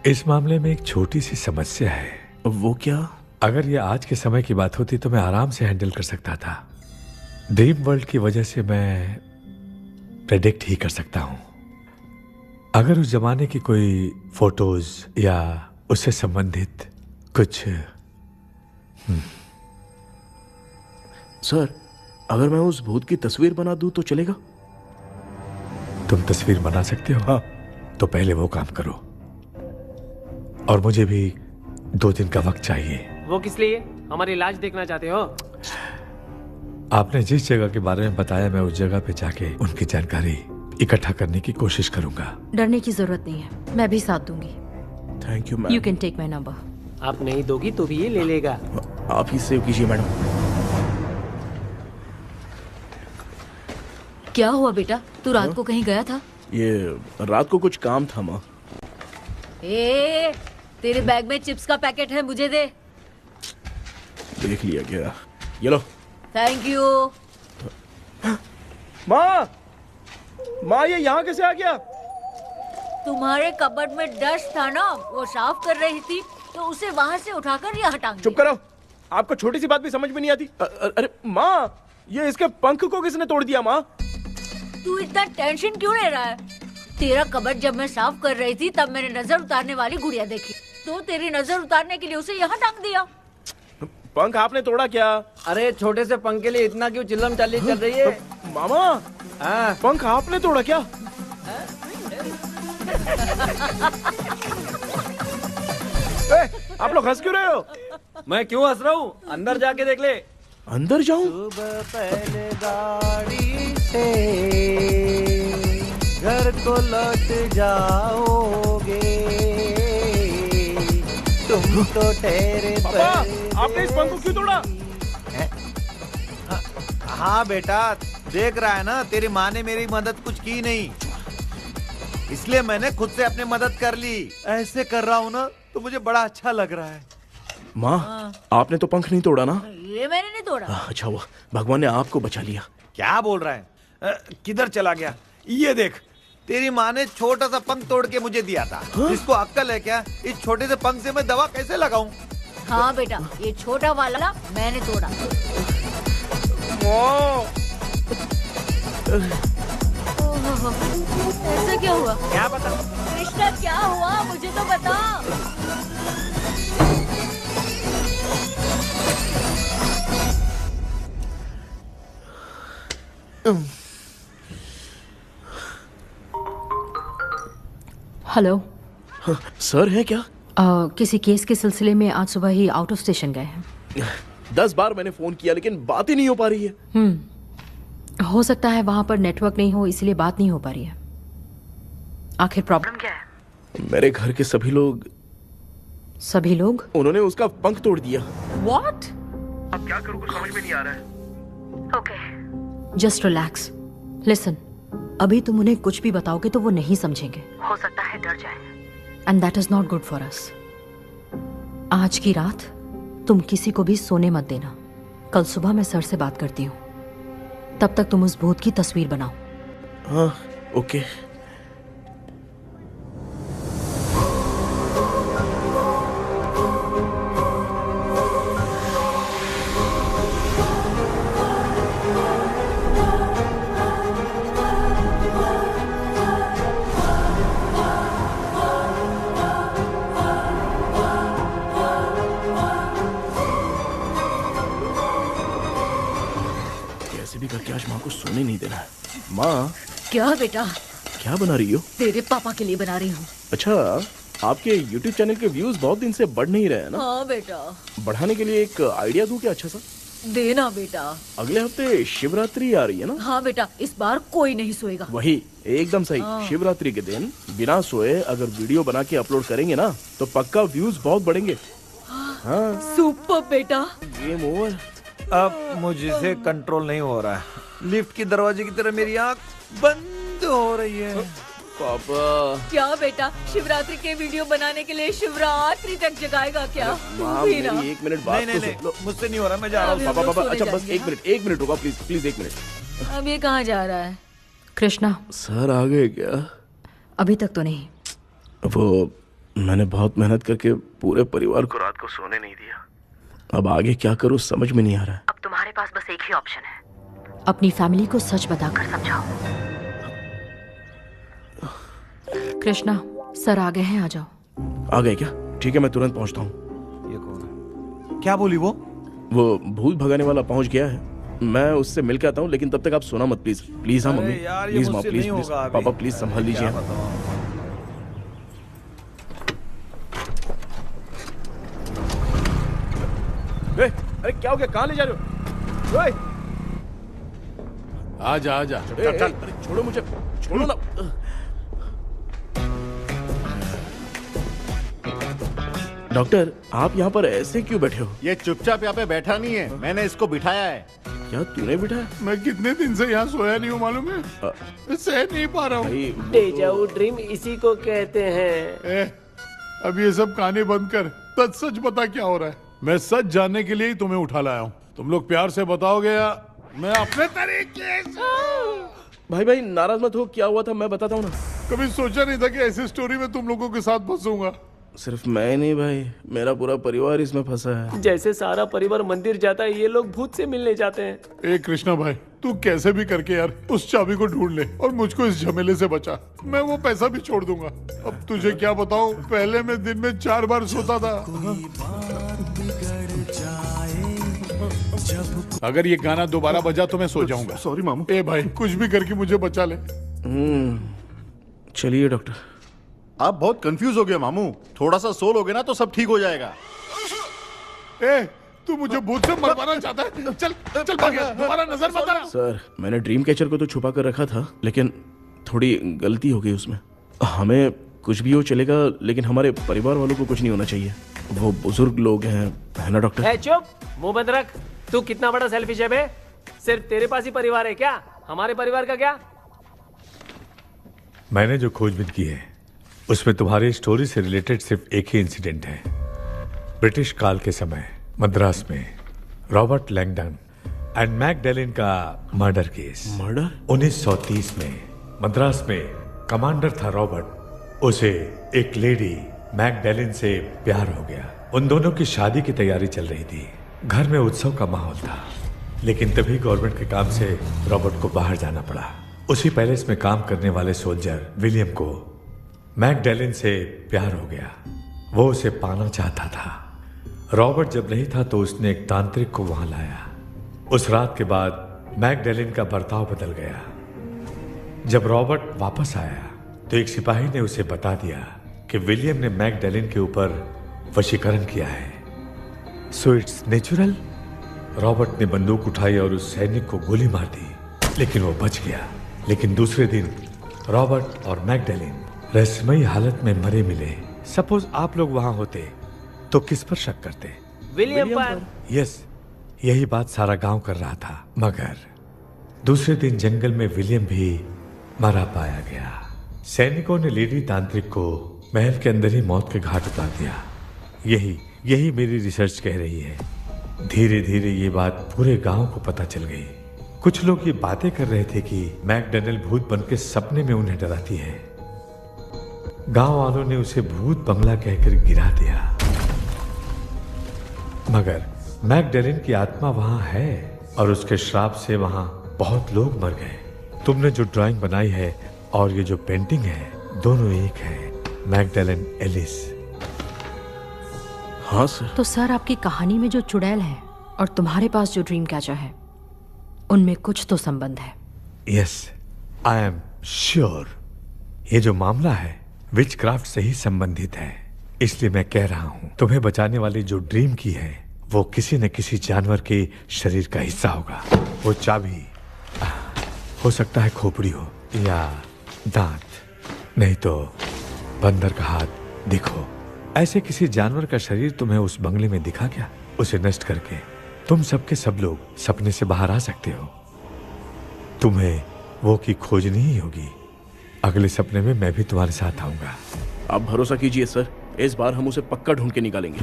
इस मामले में एक छोटी सी समस्या है।
वो क्या?
अगर ये आज के समय की बात होती तो मैं आराम से हैंडल कर सकता था। ड्रीम वर्ल्ड की वजह से मैं प्रेडिक्ट ही कर सकता हूं। अगर उस जमाने की कोई फोटोज या उससे संबंधित कुछ
सर, अगर मैं उस भूत की तस्वीर बना दूं तो चलेगा?
तुम तस्वीर बना सकते हो?
हाँ।
तो पहले वो काम करो, और मुझे भी 2 दिन का वक्त चाहिए।
वो किस लिए? हमारी लाश देखना चाहते हो?
आपने जिस जगह के बारे में बताया, मैं उस जगह पे जाके उनकी जानकारी इकट्ठा करने की कोशिश करूंगा।
डरने की जरूरत नहीं है, मैं भी साथ दूंगी।
Thank you ma'am.
You can take my number.
आप नहीं दोगी तो भी ये ले लेगा।
आप ही सेव कीजिए मैडम।
क्या हुआ बेटा, तू रात को कहीं गया था?
ये रात को कुछ काम था माँ।
ए, तेरे बैग में चिप्स का पैकेट है, मुझे दे।
देख लिया क्या? ये लो।
Thank you.
माँ, माँ ये यहाँ कैसे आ गया?
तुम्हारे कबर्ड में डस्ट था ना, वो साफ कर रही थी तो उसे वहाँ से उठाकर यहाँ टांग दिया।
चुप करो, आपको छोटी सी बात भी समझ में नहीं आती। अरे माँ, ये इसके पंख को किसने तोड़ दिया? माँ,
तू इतना टेंशन क्यों ले रहा है? तेरा कबर्ड जब मैं साफ कर रही थी तब मैंने नजर उतारने वाली गुड़िया देखी, तो तेरी नजर उतारने के लिए उसे यहाँ टांग दिया।
पंख आपने तोड़ा क्या?
अरे छोटे से पंख के लिए इतना क्यों चिल्लम चाली चल रही है?
मामा, पंख आपने तोड़ा क्या? आप लोग हंस क्यों रहे हो?
मैं क्यों हंस रहा हूँ? अंदर जाके देख ले।
अंदर जाऊं?
सुबह पहले गाड़ी से घर को लौट जाओगे, तुम तो ठहरे।
पापा, आपने इस पंख को क्यों तोड़ा?
हाँ बेटा, देख रहा है ना, तेरी माँ ने मेरी मदद कुछ की नहीं, इसलिए मैंने खुद से अपनी मदद कर ली। ऐसे कर रहा हूँ ना तो मुझे बड़ा अच्छा लग रहा है।
माँ, आपने तो पंख नहीं तोड़ा ना?
ये मैंने नहीं तोड़ा।
अच्छा हुआ, भगवान ने आपको बचा लिया।
क्या बोल रहा है? किधर चला गया? ये देख, तेरी माँ ने छोटा सा पंख तोड़ के मुझे दिया था। इसको अक्ल है क्या? इस छोटे से पंख से मैं दवा कैसे लगाऊं?
हाँ बेटा, ये छोटा वाला मैंने तोड़ा। ऐसा क्या हुआ?
क्या बता?
कृष्णा क्या हुआ, मुझे तो बता।
हेलो।
सर है क्या?
किसी केस के सिलसिले में आज सुबह ही आउट ऑफ स्टेशन गए हैं।
10 बार मैंने फोन किया लेकिन बात ही नहीं हो पा रही है।
हो सकता है वहां पर नेटवर्क नहीं हो, इसलिए बात नहीं हो पा रही है। आखिर प्रॉब्लम क्या है?
मेरे घर के सभी लोग उन्होंने उसका पंख तोड़ दिया।
What?
अब क्या करूं, कुछ समझ में नहीं आ रहा है।
Okay. Just relax. Listen. अभी तुम उन्हें कुछ भी बताओगे तो वो नहीं समझेंगे।
हो सकता है डर जाए।
And that is not good for us. आज की रात तुम किसी को भी सोने मत देना। कल सुबह मैं सर से बात करती हूँ। तब तक तुम उस भूत की तस्वीर बनाओ।
हाँ, ओके।
क्या बेटा?
क्या बना रही हो?
तेरे पापा के लिए बना रही हूँ।
अच्छा, आपके YouTube चैनल के व्यूज बहुत दिन से बढ़ नहीं रहे हैं ना?
हाँ बेटा।
बढ़ाने के लिए एक आइडिया दूं क्या अच्छा सा?
देना बेटा।
अगले हफ्ते शिवरात्रि आ रही है ना?
हाँ बेटा, इस बार कोई नहीं सोएगा।
वही, एकदम सही।
हाँ।
शिवरात्रि के दिन बिना सोए अगर वीडियो बना के अपलोड करेंगे ना तो पक्का व्यूज बहुत बढ़ेंगे। हाँ।
सुपर बेटा।
Game over.
अब मुझसे कंट्रोल नहीं हो रहा है। लिफ्ट की दरवाजे की तरह मेरी आंख बंद हो रही है।
पापा।
क्या बेटा, शिवरात्रि के वीडियो बनाने के लिए शिवरात्रि तक जगाएगा क्या? तू
माँ,
भी ना।
मेरी एक मिनट बात तो सुन लो।
मुझसे नहीं हो रहा, मैं जा रहा हूँ।
पापा पापा, अच्छा बस एक मिनट रुको प्लीज प्लीज, एक मिनट।
अब ये कहाँ जा रहा है?
कृष्णा,
सर आ गए क्या?
अभी तक तो नहीं।
वो मैंने बहुत मेहनत करके पूरे परिवार को रात को सोने नहीं दिया। अब आगे क्या करूँ समझ में नहीं आ रहा है।
अब तुम्हारे पास बस एक ही ऑप्शन है, अपनी फैमिली को सच बताकर समझाओ। कृष्णा, सर आ गए हैं, आ जाओ।
आ गए क्या? ठीक है, मैं तुरंत पहुंचता हूँ।
ये कौन है? क्या बोली वो?
वो भूत भगाने वाला पहुंच गया है, मैं उससे मिल के आता हूँ, लेकिन तब तक आप सोना मत प्लीज। प्लीज हाँ मम्मी, प्लीज माँ, प्लीज प्लीज पापा, प्लीज संभाल लीजिए। अरे क्या हो गया, कहाँ ले जा रहे हो?
आजा आजा।
चल चल, अरे छोड़ो मुझे, छोड़ो ना। डॉक्टर, आप यहाँ पर ऐसे क्यों बैठे हो?
ये चुपचाप यहाँ पे बैठा नहीं है, मैंने इसको बिठाया है।
क्या तूने बिठाया?
मैं कितने दिन से यहाँ सोया नहीं हूँ मालूम है? सह नहीं पा रहा हूँ।
डेजाऊ ड्रीम इसी को कहते हैं।
अब ये सब कहानी बंद कर, सच बता क्या हो रहा है। मैं सच जानने के लिए ही तुम्हें उठा लाया हूँ। तुम लोग प्यार से बताओगे या मैं अपने तरीके से?
भाई भाई नाराज मत हो, क्या हुआ था मैं बताता हूँ ना।
कभी सोचा नहीं था कि ऐसी स्टोरी में तुम लोगों के साथ फंसूंगा।
सिर्फ मैं नहीं भाई, मेरा पूरा परिवार इसमें फंसा है।
जैसे सारा परिवार मंदिर जाता है, ये लोग भूत से मिलने जाते हैं।
ए कृष्णा भाई, तू कैसे भी करके यार उस चाबी को ढूंढ ले और मुझको इस झमेले से बचा। मैं वो पैसा भी छोड़ दूंगा। अब तुझे क्या बताऊं, पहले मैं दिन में 4 बार सोता था। अगर ये गाना दोबारा बजा तो मैं सो जाऊंगा।
सॉरी मामू।
ए भाई, कुछ भी करके मुझे बचा ले।
चलिए डॉक्टर।
आप बहुत कंफ्यूज हो गए मामू, थोड़ा सा सो लोगे ना तो सब ठीक हो जाएगा।
ए, तू मुझे भूत से मरवाना चाहता है? चल चल भाग, दोबारा नजर मत आना।
सर, मैंने ड्रीम कैचर को तो छुपा कर रखा था, लेकिन थोड़ी गलती हो गई उसमें। हमें कुछ भी हो चलेगा, लेकिन हमारे परिवार वालों को कुछ नहीं होना चाहिए। वो बुजुर्ग लोग हैं, है ना डॉक्टर?
चुप, मुंह बंद रख। तू कितना बड़ा सेल्फिश है बे? सिर्फ तेरे पास ही परिवार है क्या? हमारे परिवार का क्या?
मैंने जो खोजबीन की है उसमें तुम्हारी स्टोरी से रिलेटेड सिर्फ एक ही इंसिडेंट है। ब्रिटिश काल के समय मद्रास में रॉबर्ट लैंगडन एंड मैकडैलिन का मर्डर केस।
मर्डर?
1930 में मद्रास में कमांडर था रॉबर्ट, उसे एक लेडी मैकडैलिन से प्यार हो गया। उन दोनों की शादी की तैयारी चल रही थी, घर में उत्सव का माहौल था। लेकिन तभी गवर्नमेंट के काम से रॉबर्ट को बाहर जाना पड़ा। उसी पैलेस में काम करने वाले सोल्जर विलियम को मैकडैलिन से प्यार हो गया, वो उसे पाना चाहता था। रॉबर्ट जब नहीं था तो उसने एक तांत्रिक को वहां लाया। उस रात के बाद मैकडैलिन का बर्ताव बदल गया। जब रॉबर्ट वापस आया तो एक सिपाही ने उसे बता दिया कि विलियम ने मैकडैलिन के ऊपर वशीकरण किया है। So it's natural. रॉबर्ट ने बंदूक उठाई और उस सैनिक को गोली मार दी, लेकिन वो बच गया। लेकिन दूसरे दिन रॉबर्ट और मैकडैलिन रहस्यमयी हालत में मरे मिले। सपोज आप लोग वहां होते तो किस पर शक करते?
विलियम पर।
यस, यही बात सारा गांव कर रहा था। मगर दूसरे दिन जंगल में विलियम भी मरा पाया गया। सैनिकों ने लेडी तांत्रिक को महल के अंदर ही मौत के घाट उतार दिया। यही मेरी रिसर्च कह रही है। धीरे धीरे ये बात पूरे गांव को पता चल गई। कुछ लोग ये बातें कर रहे थे कि मैकडैनियल भूत बनके सपने में उन्हें डराती है। गांव वालों ने उसे भूत बंगला कहकर गिरा दिया। मगर मैकडैलिन की आत्मा वहां है और उसके श्राप से वहां बहुत लोग मर गए। तुमने जो ड्राइंग बनाई है और ये जो पेंटिंग है, दोनों एक है। मैकडैलिन एलिस।
हाँ सर।
तो सर, आपकी कहानी में जो चुड़ैल है और तुम्हारे पास जो ड्रीम कैचर है, उनमें कुछ तो संबंध है।
यस, आई एम श्योर, ये जो मामला है विच क्राफ्ट से ही संबंधित है, इसलिए मैं कह रहा हूं तुम्हें बचाने वाली जो ड्रीम की है वो किसी न किसी जानवर के शरीर का हिस्सा होगा। वो चाबी हो सकता है खोपड़ी हो या दांत, नहीं तो बंदर का हाथ। देखो, ऐसे किसी जानवर का शरीर तुम्हें उस बंगले में दिखा क्या? उसे नष्ट करके तुम सबके सब लोग सपने से बाहर आ सकते हो। तुम्हें वो की खोजनी ही होगी। अगले सपने में मैं भी तुम्हारे साथ आऊंगा।
आप भरोसा कीजिए सर, इस बार हम उसे पक्का ढूंढ के निकालेंगे।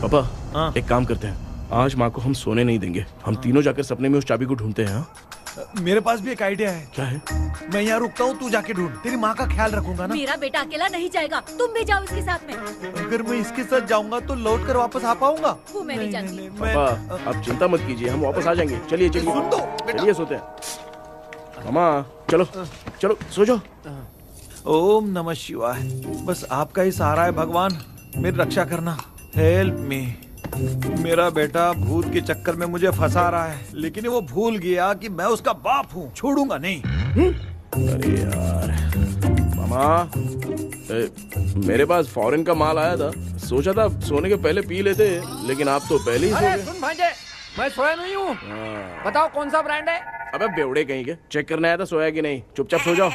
पापा, एक काम करते हैं, आज माँ को हम सोने नहीं देंगे। हम तीनों जाकर सपने में उस चाबी को ढूंढते हैं।
मेरे पास भी एक आइडिया है।
क्या है?
मैं यहाँ रुकता हूँ, तू जाके ढूंढ। तेरी माँ का ख्याल रखूंगा ना।
मेरा बेटा अकेला नहीं जाएगा, तुम भी जाओ इसके साथ में।
अगर मैं इसके साथ जाऊंगा तो लौट कर वापस आ पाऊंगा?
वो मैं नहीं जानती।
पापा, आप चिंता मत कीजिए, हम वापस आ जाएंगे। चलिए चलिए,
सुन दो,
चलिए सोते हैं। मामा, चलो चलो सो जाओ।
ओम नमः शिवाय। बस आपका ही सहारा है भगवान, मेरी रक्षा करना। Help me. मेरा बेटा भूत के चक्कर में मुझे फंसा रहा है, लेकिन वो भूल गया कि मैं उसका बाप हूँ। छोड़ूंगा नहीं।
अरे यार मामा, मेरे पास फॉरेन का माल आया था, सोचा था सोने के पहले पी लेते, लेकिन आप तो पहले ही सो
अरे
गए।
सुन भांजे, मैं सोया नहीं हूँ। बताओ कौन सा ब्रांड है?
अबे बेवड़े कहीं के, चेक करने आया था सोया कि नहीं। चुपचाप सो जाओ।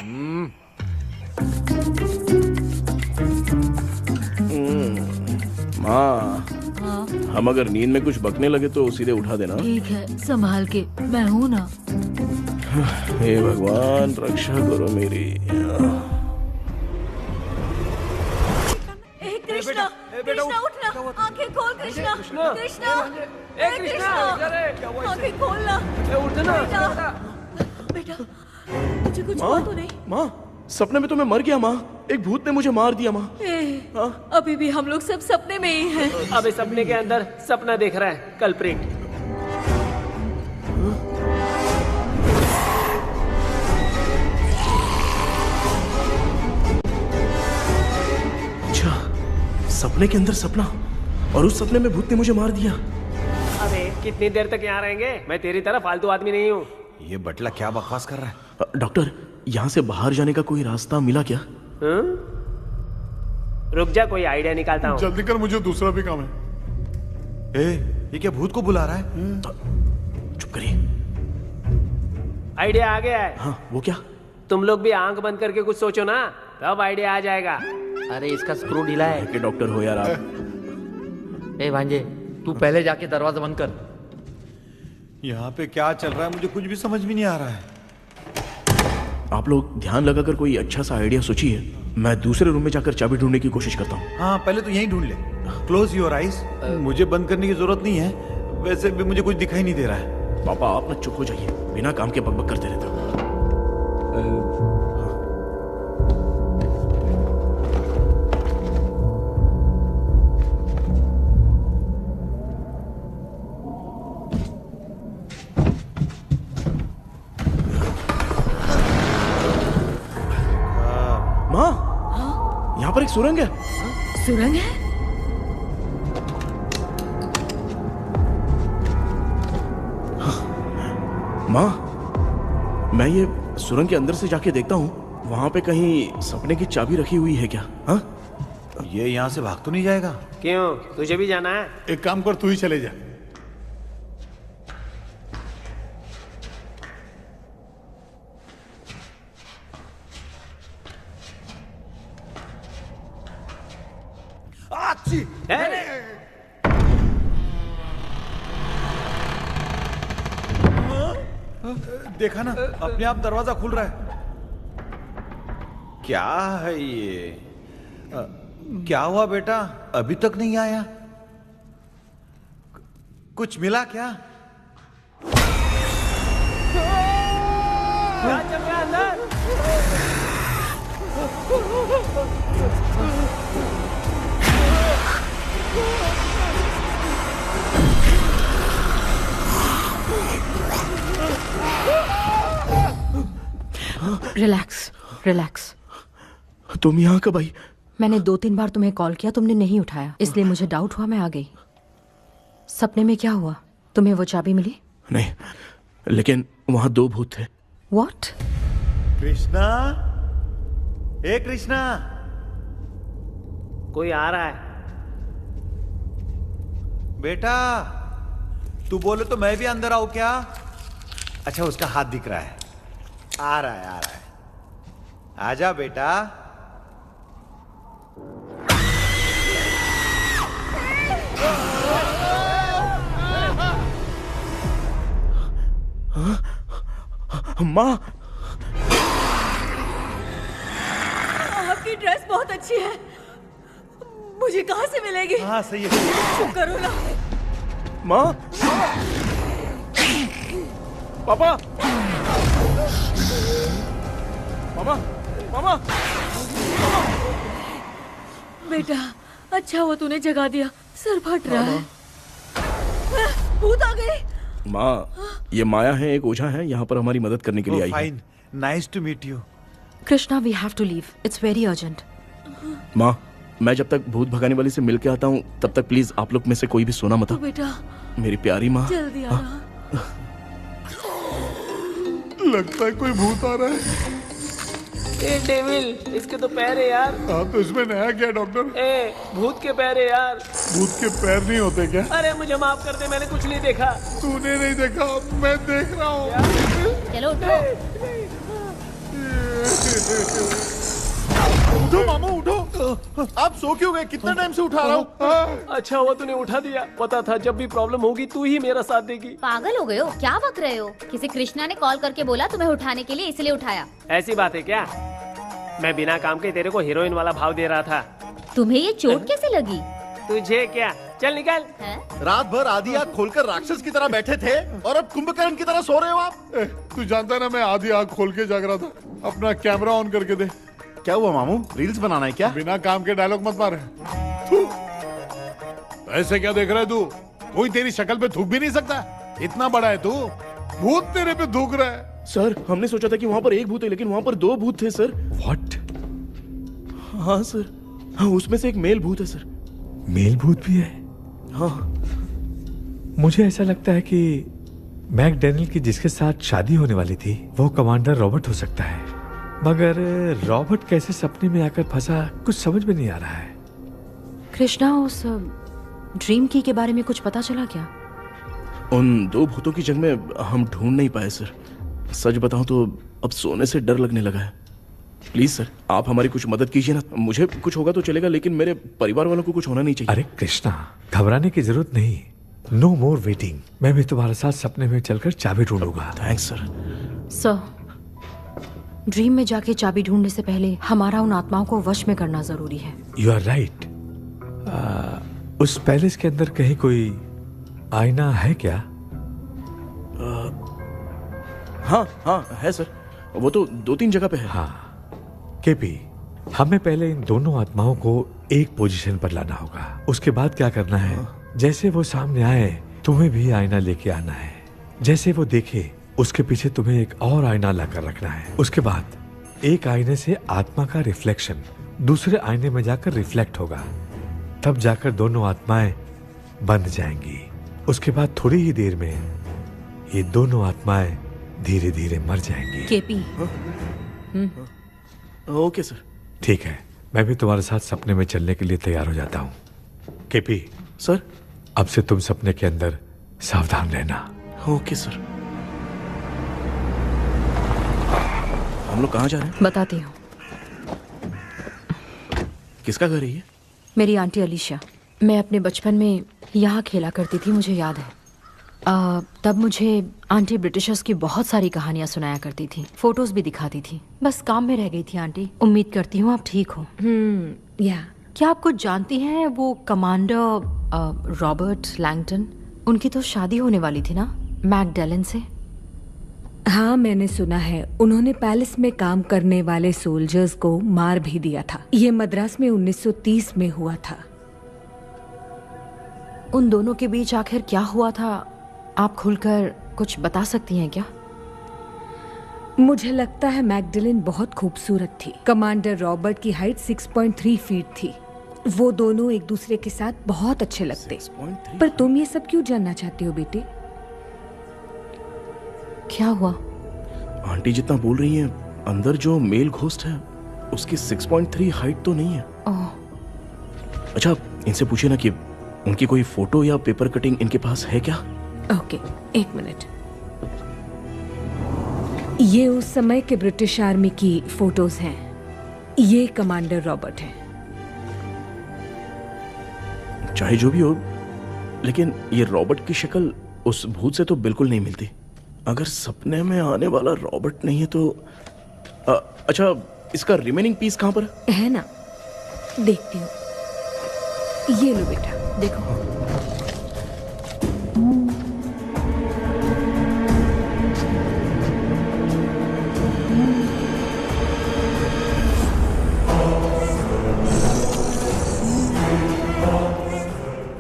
माँ, हम अगर नींद में कुछ बकने लगे तो सीधे उठा देना।
ठीक है, संभाल के, मैं हूँ ना।
हे भगवान, रक्षा करो मेरी।
कृष्णा, कृष्णा उठना, आंखें खोल कृष्णा, कृष्णा, कृष्णा, आंखें खोलना, बेटा, मुझे कुछ हुआ तो नहीं?
माँ, सपने में तो मैं मर गया माँ, एक भूत ने मुझे मार दिया माँ।
अभी भी हम लोग सब सपने में ही हैं।
अबे सपने के अंदर सपना देख रहा है कल्प्रिट।
अच्छा, सपने के अंदर सपना, और उस सपने में भूत ने मुझे मार दिया।
अबे कितनी देर तक यहाँ रहेंगे? मैं तेरी तरह फालतू आदमी नहीं हूँ।
ये बटला क्या बकवास कर रहा है?
डॉक्टर, यहाँ से बाहर जाने का कोई रास्ता मिला क्या?
रुक जा, कोई आइडिया निकालता हूँ।
जल्दी कर, मुझे दूसरा भी काम है।
ये क्या भूत को बुला रहा है?
चुप करिए।
आइडिया आ गया है।
हाँ, वो क्या?
तुम लोग भी आंख बंद करके कुछ सोचो ना, तब आइडिया आ जाएगा।
अरे इसका स्क्रू ढीला है।
कि डॉक्टर हो यार आप।
ए भांजे, तू पहले जाके दरवाजा बंद कर।
यहाँ पे क्या चल रहा है मुझे कुछ भी समझ में नहीं आ रहा है।
आप लोग ध्यान लगाकर कोई अच्छा सा आइडिया सोचिए, मैं दूसरे रूम में जाकर चाबी ढूंढने की कोशिश करता हूँ।
हाँ, पहले तो यहीं ढूंढ ले। Close your eyes. मुझे बंद करने की जरूरत नहीं है, वैसे भी मुझे कुछ दिखाई नहीं दे रहा है।
पापा, आप ना चुप हो जाइए, बिना काम के बकबक करते रहते हो। माँ, यहाँ पर एक सुरंग है।
सुरंग है?
माँ, मैं ये सुरंग के अंदर से जाके देखता हूँ, वहां पे कहीं सपने की चाबी रखी हुई है क्या? हाँ?
ये यहाँ से भाग तो नहीं जाएगा?
क्यों, तुझे भी जाना है?
एक काम कर, तू ही चले जा।
देखा ना, अपने आप दरवाजा खुल रहा है। क्या है ये? क्या हुआ बेटा, अभी तक नहीं आया? कुछ मिला क्या?
क्या चल रहा है अंदर?
Relax, relax.
तुम यहाँ कब आई?
मैंने 2-3 बार तुम्हें कॉल किया, तुमने नहीं उठाया, इसलिए मुझे डाउट हुआ, मैं आ गई। सपने में क्या हुआ? तुम्हें वो चाबी मिली?
नहीं, लेकिन वहां 2 भूत थे।
What?
कृष्णा, ए कृष्णा,
कोई आ रहा है।
बेटा तू बोले तो मैं भी अंदर आऊं क्या? अच्छा, उसका हाथ दिख रहा है। आ रहा है, आ रहा है। आजा बेटा।
माँ,
आपकी ड्रेस बहुत अच्छी है, मुझे कहाँ से मिलेगी?
हाँ सही है।
चुप करो ना।
माँ, पापा, मामा, मामा,
बेटा अच्छा हुआ तूने जगा दिया, सर फट रहा है। भूत आ गए।
माँ, ये माया है, एक ओझा है, यहाँ पर हमारी मदद करने के लिए आई है।
Fine, nice to meet you.
Krishna, we have to leave, it's very urgent.
माँ, मैं जब तक भूत भगाने वाली से मिल के आता हूँ तब तक प्लीज आप लोग में से कोई भी सोना मत।
तो बेटा
मेरी प्यारी माँ,
जल्दी आना।
लगता है कोई भूत आ रहा है।
ए डेविल, इसके तो पैर है यार।
हाँ तो इसमें नया क्या डॉक्टर?
ए भूत के पैर है यार।
भूत के पैर नहीं होते क्या?
अरे मुझे माफ कर दे, मैंने कुछ नहीं देखा।
तूने नहीं देखा, मैं देख रहा हूँ।
चलो उठो।
उठो मामू, उठो। आप सो क्यों गए? कितना टाइम से उठा रहा हूँ।
अच्छा हुआ तूने उठा दिया, पता था जब भी प्रॉब्लम होगी तू ही मेरा साथ देगी।
पागल हो गए हो क्या? बक रहे हो? किसी कृष्णा ने कॉल करके बोला तुम्हें उठाने के लिए, इसलिए उठाया।
ऐसी बात है क्या? मैं बिना काम के तेरे को हीरोइन वाला भाव दे रहा था।
तुम्हें ये चोट कैसे लगी?
तुझे क्या, चल निकल।
रात भर आधी आंख खोलकर राक्षस की तरह बैठे थे और अब कुंभकर्ण की तरह सो रहे हो आप।
तू जानता है ना मैं आधी आंख खोल के जाग रहा था। अपना कैमरा ऑन करके दे।
क्या हुआ मामू, रील्स बनाना है क्या?
बिना काम के डायलॉग मत मार। थू। ऐसे क्या देख रहा है तू? कोई तेरी शक्ल पे थूक भी नहीं सकता, इतना बड़ा है तू। भूत तेरे पे थूक रहा है।
सर, हमने सोचा था कि वहाँ पर एक भूत है, लेकिन वहाँ पर 2 भूत थे सर।
व्हाट?
हाँ सर, हाँ उसमें से एक मेल भूत है सर।
मेल भूत भी है?
हाँ।
मुझे ऐसा लगता है कि मैकडैनियल की जिसके साथ शादी होने वाली थी वो कमांडर रॉबर्ट हो सकता है, मगर रॉबर्ट कैसे सपने में आकर फंसा कुछ समझ में नहीं आ रहा है।
कृष्णा, उस ड्रीम की के बारे में कुछ पता चला क्या?
उन 2 भूतों की जंग में हम ढूंढ नहीं पाए सर। सच बताऊं तो अब सोने से डर लगने लगा है। प्लीज सर, आप हमारी कुछ मदद कीजिए ना। मुझे कुछ होगा तो चलेगा, लेकिन मेरे परिवार वालों को कुछ होना नहीं चाहिए।
अरे कृष्णा, घबराने की जरूरत नहीं। No more waiting. मैं भी तुम्हारे साथ सपने में चलकर चाबी ढूंढूंगा।
Thanks sir.
सर, ड्रीम में जाके चाबी ढूंढने से पहले हमारा उन आत्माओं को वश में करना जरूरी है।
You are right. उस पैलेस के अंदर कहीं कोई आईना है क्या?
हाँ हाँ है सर, वो तो 2-3 जगह पे है।
हाँ केपी, हमें पहले इन दोनों आत्माओं को एक पोजीशन पर लाना होगा। उसके बाद क्या करना है, जैसे वो सामने आए तुम्हें भी आईना लेके आना है। जैसे वो देखे उसके पीछे तुम्हें एक और आईना लाकर रखना है। उसके बाद एक आईने से आत्मा का रिफ्लेक्शन दूसरे आईने में जाकर रिफ्लेक्ट होगा, तब जाकर दोनों आत्माएं बंध जाएंगी। उसके बाद थोड़ी ही देर में ये दोनों आत्माएं धीरे धीरे मर जाएंगी।
केपी।
Okay sir.
ठीक है, मैं भी तुम्हारे साथ सपने में चलने के लिए तैयार हो जाता हूँ। केपी
सर,
अब से तुम सपने के अंदर सावधान रहना।
Okay sir. हम लोग कहाँ जा रहे हैं?
बताती हूँ।
किसका घर है ये?
मेरी आंटी अलीशा। मैं अपने बचपन में यहाँ खेला करती थी, मुझे याद है। तब मुझे आंटी ब्रिटिशर्स की बहुत सारी कहानियाँ सुनाया करती थी, फोटोज भी दिखाती थी। बस काम में रह गई थी आंटी। उम्मीद करती हूँ आप ठीक हो। या क्या आप कुछ जानती हैं वो कमांडर रॉबर्ट लैंगटन? उनकी तो शादी होने वाली थी ना मैकडैलन से।
हाँ मैंने सुना है, उन्होंने पैलेस में काम करने वाले सोल्जर्स को मार भी दिया था। ये मद्रास में 1930 में हुआ था।
उन दोनों के बीच आखिर क्या हुआ था, आप खुलकर कुछ बता सकती हैं क्या?
मुझे लगता है मैगडलिन बहुत खूबसूरत थी। कमांडर रॉबर्ट की हाइट 6.3 फीट थी। वो दोनों एक दूसरे के साथ बहुत अच्छे लगते। पर तुम ये सब क्यों जानना चाहते हो बेटे?
क्या हुआ?
आंटी जितना बोल रही है, अंदर जो मेल घोस्ट है उसकी 6.3 हाइट तो नहीं है। अच्छा, इनसे पूछिए ना कि उनकी कोई फोटो या पेपर कटिंग इनके पास है क्या?
ओके, एक मिनट। ये उस समय के ब्रिटिश आर्मी की फोटोज हैं। ये कमांडर रॉबर्ट है।
चाहे जो भी हो, लेकिन ये रॉबर्ट की शक्ल उस भूत से तो बिल्कुल नहीं मिलती। अगर सपने में आने वाला रॉबर्ट नहीं है तो अच्छा, इसका रिमेनिंग पीस कहां पर
है? ना, देखती हूँ। ये लो बेटा, देखो।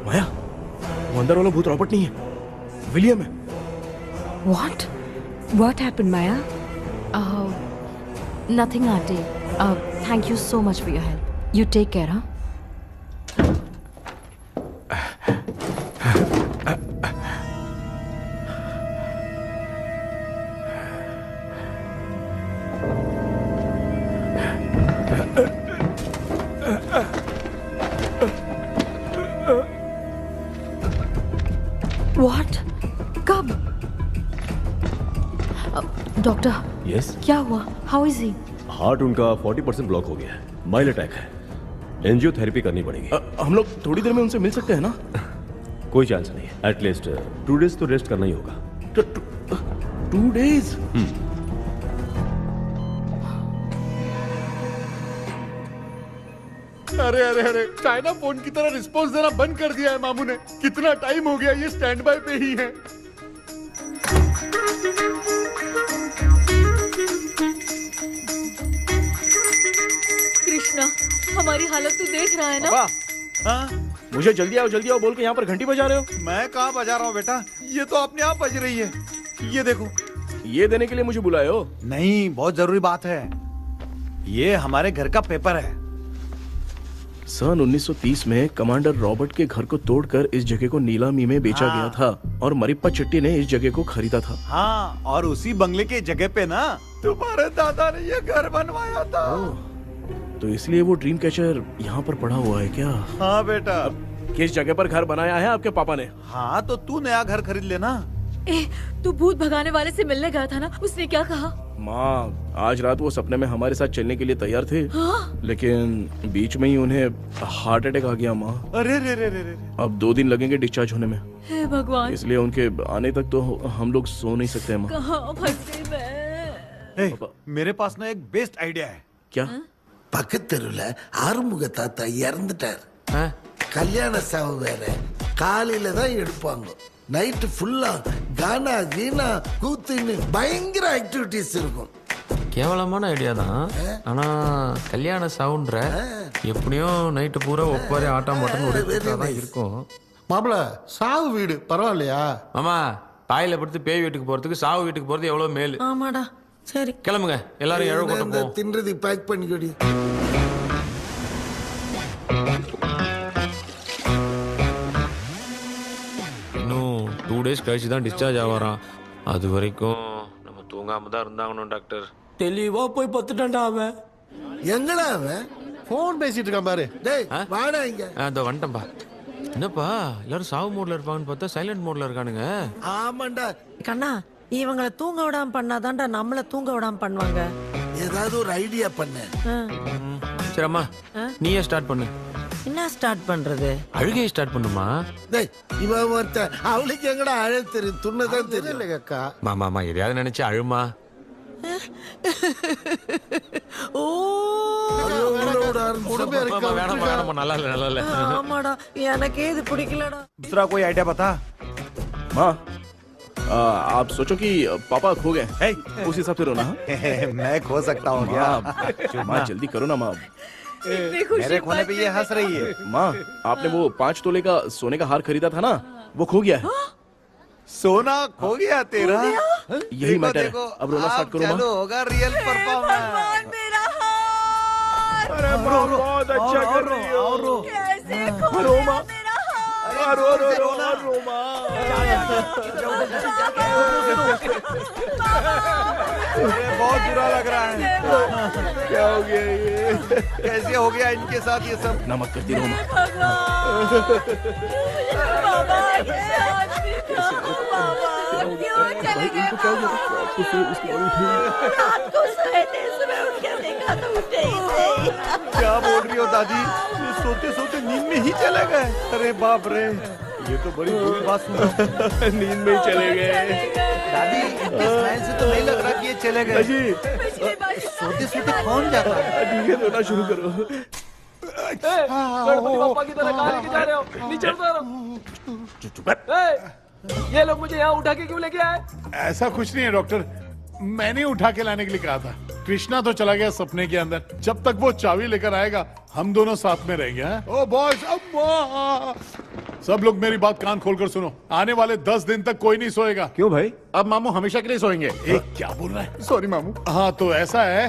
माया, वो अंदर वाला भूत रॉबर्ट नहीं है, विलियम है।
What happened, Maya?
Nothing, Auntie. Thank you so much for your help. You take care, huh? What? कब? डॉक्टर।
यस।
क्या हुआ? How is he?
हार्ट उनका 40% ब्लॉक हो गया है। माइल्ड अटैक है। एंजियोथेरेपी करनी पड़ेगी।
हम लोग थोड़ी देर में उनसे मिल सकते हैं ना?
कोई चांस नहीं। एटलीस्ट 2 डेज तो रेस्ट करना ही होगा।
2 डेज?
अरे अरे अरे, चाइना फोन की तरह रिस्पॉन्स देना बंद कर दिया है मामू ने। कितना टाइम हो गया ये स्टैंड बाय पे ही है।
कृष्णा, हमारी हालत तू देख रहा है ना?
हाँ?
मुझे जल्दी आओ बोल के यहाँ पर घंटी बजा रहे हो।
मैं कहाँ बजा रहा हूँ बेटा, ये तो अपने आप बज रही है। ये देखो।
ये देने के लिए मुझे बुलाए हो?
नहीं, बहुत जरूरी बात है। ये हमारे घर का पेपर है।
सन 1930 में कमांडर रॉबर्ट के घर को तोड़कर इस जगह को नीलामी में बेचा गया था और मरिप्पा चिट्टी ने इस जगह को खरीदा था।
हाँ, और उसी बंगले की जगह पे ना तुम्हारे दादा ने ये घर बनवाया था।
तो इसलिए वो ड्रीम कैचर यहाँ पर पड़ा हुआ है क्या?
हाँ बेटा।
किस जगह पर घर बनाया है आपके पापा ने?
हाँ, तो तू नया घर खरीद लेना।
तू भूत भगाने वाले से मिलने गया था ना, उसने क्या कहा?
माँ, आज रात वो सपने में हमारे साथ चलने के लिए तैयार थे।
हाँ?
लेकिन बीच में ही उन्हें हार्ट अटैक आ गया माँ।
अरे रे रे रे रे।
अब 2 दिन लगेंगे डिस्चार्ज होने में।
हे भगवान।
इसलिए उनके आने तक तो हम लोग सो नहीं सकते माँ।
कहाँ फंसे मैं?
मेरे पास ना एक बेस्ट आइडिया है।
क्या?
பக்கத்தெருவுல ஆறுமுக தாத்தா இறந்துட்டார். கல்யாண சாவு வேற. காலையில தான் எடுப்பாங்க. நைட் ஃபுல்லா கானா கீனா கூத்துன்னு பயங்கர ஆக்டிவிட்டிஸ் இருக்கும்.
கேவலமான ஐடியா தான். ஆனா கல்யாண சவுண்ட்ற எப்படியும் நைட்டு பூரா ஒப்பாரி ஆட்டம் மாட்டம் தான் இருக்கும்.
மாப்ள, சாவு வீடு பரவாயில்லையா?
மாமா, பாயில படுத்து பேய் வீட்டுக்கு போறதுக்கு சாவு வீட்டுக்கு போறது எவ்வளவு மேல்.
ஆமாடா. சரி,
கிளம்புங்க, எல்லாரும் எழ கொண்டு போ.
தின்றதி பேக் பண்ணிக்கடி.
இன்னும் 2 டேஸ் கழிச்சு தான் டிஸ்சார்ஜ் ஆவாராம். அது வரைக்கும் நம்ம தூங்காம தான் இருந்தாங்கணும் டாக்டர்.
தெளிவா போய் பத்துட்டான்டா அவன்.
எங்கடா அவன்?
போன் பேசிட்டு இருக்கான் பாரு.
டேய், வாடா இங்க.
அதோ வந்துட்டேன்பா. என்னப்பா எல்லாரும் சாவு மோட்ல இருப்பாங்கன்னு பார்த்தா சைலண்ட் மோட்ல இருக்கானுங்க.
ஆமாண்டா.
கண்ணா, இவங்களை தூங்க விடாம பண்ணாதான்டா நம்மள தூங்க விடாம பண்ணுவாங்க.
ஏதாவது ஒரு ஐடியா பண்ணு.
சரி அம்மா, நீயே ஸ்டார்ட் பண்ணு.
என்ன ஸ்டார்ட் பண்றது?
அழுகையை ஸ்டார்ட் பண்ணுமா?
டேய், இவ ஒருத்த அவளுக்கு எங்கடா அழ தெரியும்? துண்ணதான் தெரியல அக்கா.
மாமா எதையாவது நினைச்சு அழுமா.
ஓ,
வேணாமா, நல்லா இல்ல.
ஆமாடா, எனக்கே இது பிடிக்கலடா.
दूसरा कोई आइडिया बता।
माँ, आप सोचो कि पापा खो गए, उस हिसाब से रोना।
मैं खो सकता हूँ क्या?
माँ जल्दी करो ना माँ।
मेरे खोने पे ये हंस रही है।
माँ, आपने वो 5 तोले का सोने का हार खरीदा था ना, वो खो गया है।
सोना खो गया तेरा?
यही मैटर है। अब रोना स्टार्ट करो
चालू होगा रियल परफॉर्मेंस।
मेरा हाथ
अरे बहुत अच्छा कर रही हो।
कैसे
रो माँ, रो रो रो रो माँ।
बहुत बुरा लग रहा है।
क्या हो गया ये?
कैसे हो गया इनके साथ ये सब?
ना मत करती रोमा।
बाबा ये आदमी था। बाबा क्यों चले गए? रात को सोए थे, सुबह उठ के देखा तो उठे ही नहीं।
क्या बोल रही हो दादी? ये सोते सोते नींद में ही चले गए? अरे बाप रे, ये तो बड़ी बुरी बात सुना।
नींद में ही चले गए।
दादी इनके स्माइल से तो नहीं लग रहा कि ये चले गए। सोते सोते कौन जाता है?
ठीक है, रोना शुरू करो।
गणपति बप्पा की तरह कहाँ लेके जा रहे हो? नीचे उतारो। ये लोग मुझे यहाँ उठा के क्यों लेके आए?
ऐसा कुछ नहीं है डॉक्टर, मैंने उठा के लाने के लिए कहा था। कृष्णा तो चला गया सपने के अंदर, जब तक वो चाबी लेकर आएगा हम दोनों साथ में रहेंगे। ओ बॉयज, सब लोग मेरी बात कान खोलकर सुनो, आने वाले 10 दिन तक कोई नहीं सोएगा।
क्यों भाई?
अब मामू हमेशा के लिए सोएंगे।
एक क्या बोल रहा है?
सॉरी मामू।
हाँ तो ऐसा है,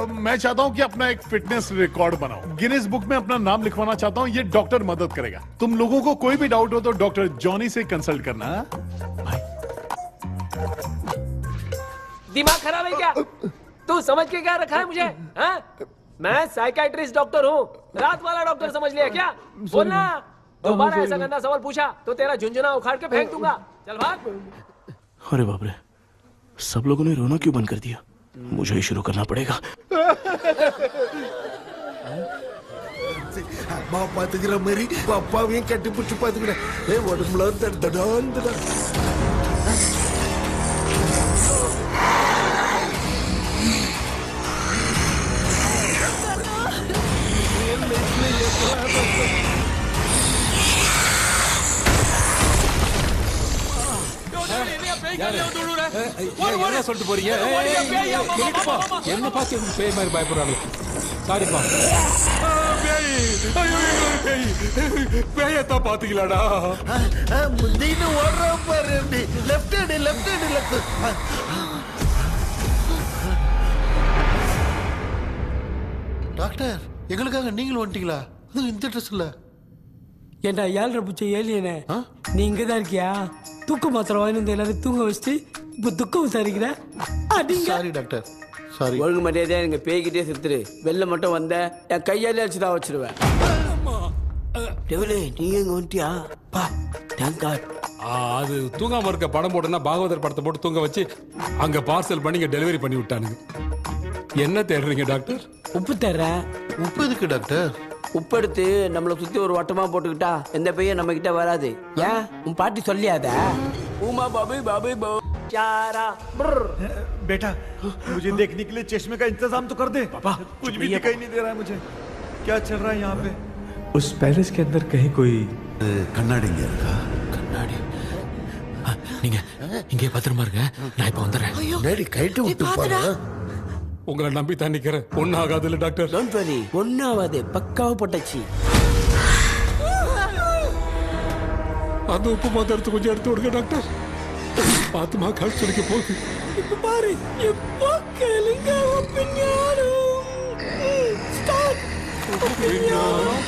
मैं चाहता हूँ कि अपना एक फिटनेस रिकॉर्ड बनाओ, गिनीज बुक में अपना नाम लिखवाना चाहता हूँ। ये डॉक्टर मदद करेगा। तुम लोगों को कोई भी डाउट हो तो डॉक्टर जॉनी से कंसल्ट करना।
दिमाग खराब है क्या? तू समझ के क्या रखा है मुझे? हाँ? मैं साइकाइट्रिस्ट डॉक्टर हूँ, रात वाला डॉक्टर समझ लिया क्या? बोलना, दोबारा ऐसा गंदा सवाल पूछा तो तेरा झुंझुना उखाड़ के फेंक दूंगा। चल भाग।
अरे बाप रे, सब लोगों ने रोना क्यों बंद कर दिया? मुझे ही शुरू करना पड़ेगा।
அம்மா பாத்துக்கிற மாதிரி அப்பாவையும் கட்டி பிடிச்சி பாத்துக்கிறேன். உடம்புல தடான் தடா.
என்ன சொல்லிட்டு போறீங்க? என்ன பார்த்து பேய் மாதிரி பயப்படுறாங்க. சாரிப்பா. பேயத்தான் பாத்தீங்களாடா?
முந்தின்னு ஓடுறோம் பாரு. Left hand left. டாக்டர், எங்களுக்காக நீங்களும் வந்துட்டீங்களா? அது இந்த ட்ரெஸ் இல்ல.
ஏண்டா 7:30 புச்ச ஏலியனே, நீ இங்க தான் இருக்கியா? தூக்க மாத்திரை வாங்கி வந்து எல்லாரும் தூங்க வச்சுட்டு இப்ப துக்கம் விசாரிக்கிற?
Sorry doctor, sorry.
ஒழுங்கு மரியாதையா எங்க பேய்கிட்டே செத்துரு. வெளில மட்டும் வந்த என் கையாலே வச்சுதான் வச்சிருவேன். டெவிலே, நீங்க எங்க வந்துட்டியா? பா, தேங்க் காட்.
அது தூங்காம இருக்க படம் போட்டுனா பாகவதர் படத்தை போட்டு தூங்க வச்சு அங்க பார்சல் பண்ணி இங்க டெலிவரி பண்ணி விட்டானுங்க. என்ன தேடுறீங்க டாக்டர்?
உப்பு தர்றேன்.
உப்பு எதுக்கு டாக்டர்?
உப்பு எடுத்து நம்மளை சுத்தி ஒரு வட்டமா போட்டுக்கிட்டா எந்த பையன் நம்ம கிட்ட வராது. ஏன் உன் பாட்டி சொல்லியாத? உமா பாபு பாபு பாபு
चारा
बेटा, मुझे देखने के लिए चश्मे का इंतजाम तो कर दे। पापा, कुछ भी दिखाई नहीं दे रहा है मुझे। क्या चल रहा है यहाँ पे?
उस पैलेस के अंदर कहीं कोई
கண்ணாடி
கண்ணாடி நீங்க இங்கே பத்திரமா இருங்க, நான் இப்ப வந்துடுறேன்.
டேடி கைட்டு விட்டு போறா.
உங்களை நம்பி தான் நிக்கிறேன். ஒன்னும் ஆகாது இல்ல டாக்டர்?
டோன்ட் வரி, ஒன்னும் ஆகாது. பக்காவா போட்டாச்சு.
அந்த உப்பு மாத்திரை எடுத்து கொஞ்சம் எடுத்து விடுங்க டாக்டர். ஆத்மா கால் சுடிக்க போகுது.
இப்ப பாரு, எப்போ கேளுங்க ஒப்பிஞானம். ஸ்டார்ட். ஒப்பிஞானம்.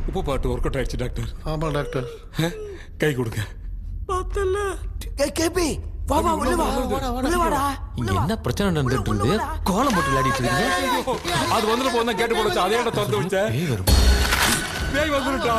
உப்பு பாட்டு ஒர்க் அவுட் ஆயிடுச்சு டாக்டர்.
ஆமா டாக்டர்.
கை கொடுங்க.
பார்த்தல. கேபி, வா வா உள்ள வா. உள்ள வாடா.
இங்க என்ன பிரச்சனை நடந்துட்டு இருந்து கோலம் போட்டு விளையாடிட்டு இருக்கீங்க?
அது வந்துட்டு போனா கேட்டு போடுச்சு. அதே இடம் திறந்து வச்சேன். பேய் வந்துட்டா.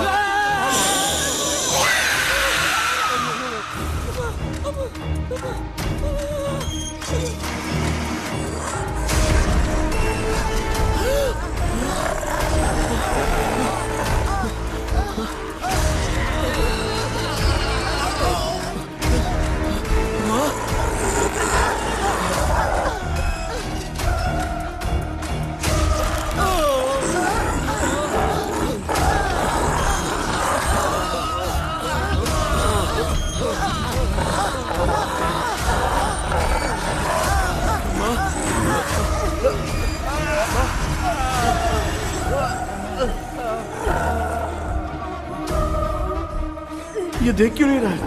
ये देख क्यों नहीं रहा है?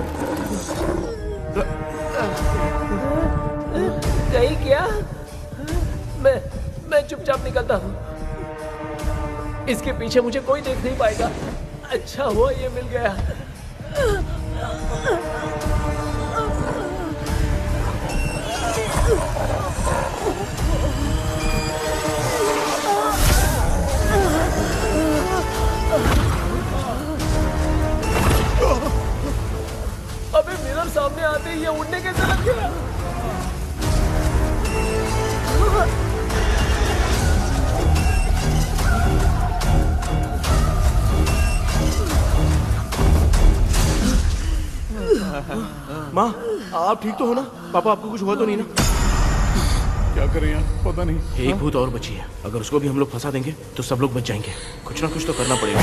नहीं क्या? मैं चुपचाप निकलता हूँ। इसके पीछे मुझे कोई देख नहीं पाएगा। अच्छा हुआ ये मिल गया। अबे मिरर सामने आते ही ये उड़ने कैसे लग गया?
माँ, आप ठीक तो हो ना? पापा आपको कुछ हुआ तो नहीं ना?
क्या करें यार, पता नहीं।
एक भूत और बची है, अगर उसको भी हम लोग फंसा देंगे तो सब लोग बच जाएंगे। कुछ ना कुछ तो करना पड़ेगा।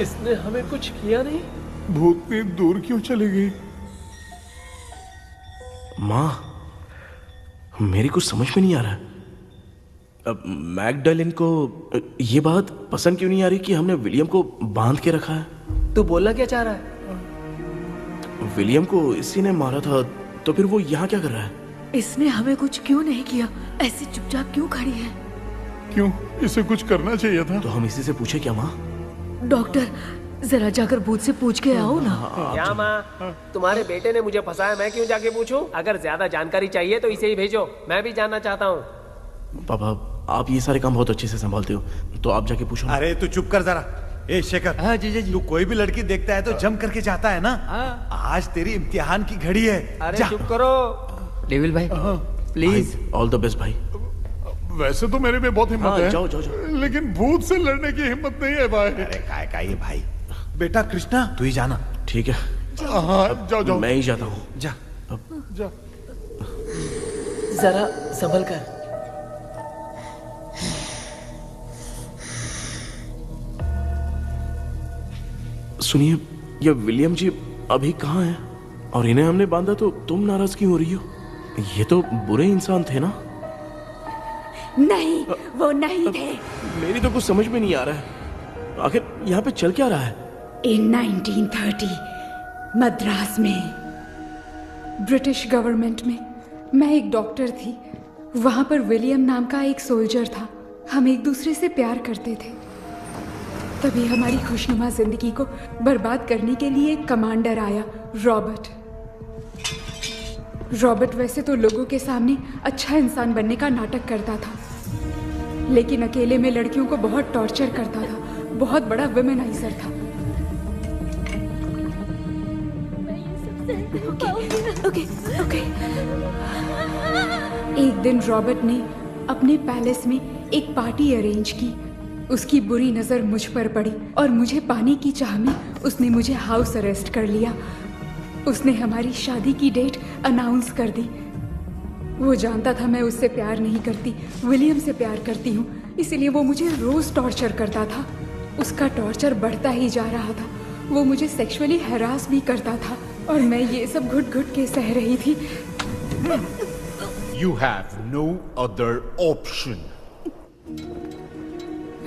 इसने हमें कुछ किया नहीं।
भूतनी दूर क्यों चली गई?
माँ, मेरी कुछ समझ में नहीं आ रहा। अब मैगडालिन को ये बात पसंद क्यों नहीं आ रही कि हमने विलियम को बांध के रखा है?
तू बोलना क्या चाह रहा है?
विलियम को इसी ने मारा था, तो फिर वो यहाँ क्या कर रहा है?
इसने हमें कुछ क्यों नहीं किया? ऐसे चुपचाप क्यों खड़ी है?
क्यों, इसे कुछ करना चाहिए था।
तो हम इसी से पूछे क्या माँ?
डॉक्टर, जरा जाकर भूत से पूछ के आओ ना।
क्या माँ, तुम्हारे बेटे ने मुझे फंसाया, मैं क्यों जाके पूछूं? अगर ज्यादा जानकारी चाहिए तो इसे ही भेजो, मैं भी जानना चाहता हूँ।
पापा, आप ये सारे काम बहुत अच्छे से संभालते हो, तो आप जाके पूछो।
अरे तू चुप कर जरा। ए शेखर,
हाँ जी जी।
तू कोई भी लड़की देखता है तो जम करके जाता है ना। आज तेरी इम्तिहान की घड़ी है।
अरे
जा।
चुप करो डेविल भाई, प्लीज।
ऑल द बेस्ट भाई।
वैसे तो मेरे में बहुत हिम्मत है।
जाओ जाओ जाओ।
लेकिन भूत से लड़ने की हिम्मत नहीं है भाई।
अरे काय का ये भाई। बेटा कृष्णा, तू ही जाना।
ठीक है।
हाँ, जाओ जाओ।
मैं ही जाता हूँ।
जा
जा।
जरा संभल कर।
सुनिए, ये विलियम जी अभी कहाँ हैं? और इन्हें हमने बांधा तो तुम नाराज क्यों हो रही हो? ये तो बुरे इंसान थे ना?
नहीं, वो नहीं थे।
मेरी तो कुछ समझ में नहीं आ रहा है, आखिर यहाँ पे चल क्या रहा है?
इन 1930 मद्रास में ब्रिटिश गवर्नमेंट में मैं एक डॉक्टर थी। वहां पर विलियम नाम का एक सोल्जर था। हम एक दूसरे से प्यार करते थे। तभी हमारी खुशनुमा जिंदगी को बर्बाद करने के लिए एक कमांडर आया, रॉबर्ट। रॉबर्ट वैसे तो लोगों के सामने अच्छा इंसान बनने का नाटक करता था, लेकिन अकेले में लड़कियों को बहुत टॉर्चर करता था। बहुत बड़ा वुमेनाइजर था। ओके। एक दिन रॉबर्ट ने अपने पैलेस में एक पार्टी अरेंज की। उसकी बुरी नजर मुझ पर पड़ी और मुझे पाने की चाह में उसने मुझे हाउस अरेस्ट कर लिया। उसने हमारी शादी की डेट अनाउंस कर दी। वो जानता था मैं उससे प्यार नहीं करती, विलियम से प्यार करती हूँ, इसीलिए वो मुझे रोज टॉर्चर करता था। उसका टॉर्चर बढ़ता ही जा रहा था। वो मुझे सेक्सुअली हैरास भी करता था और मैं ये सब घुट घुट के सह रही थी।
You have no other option.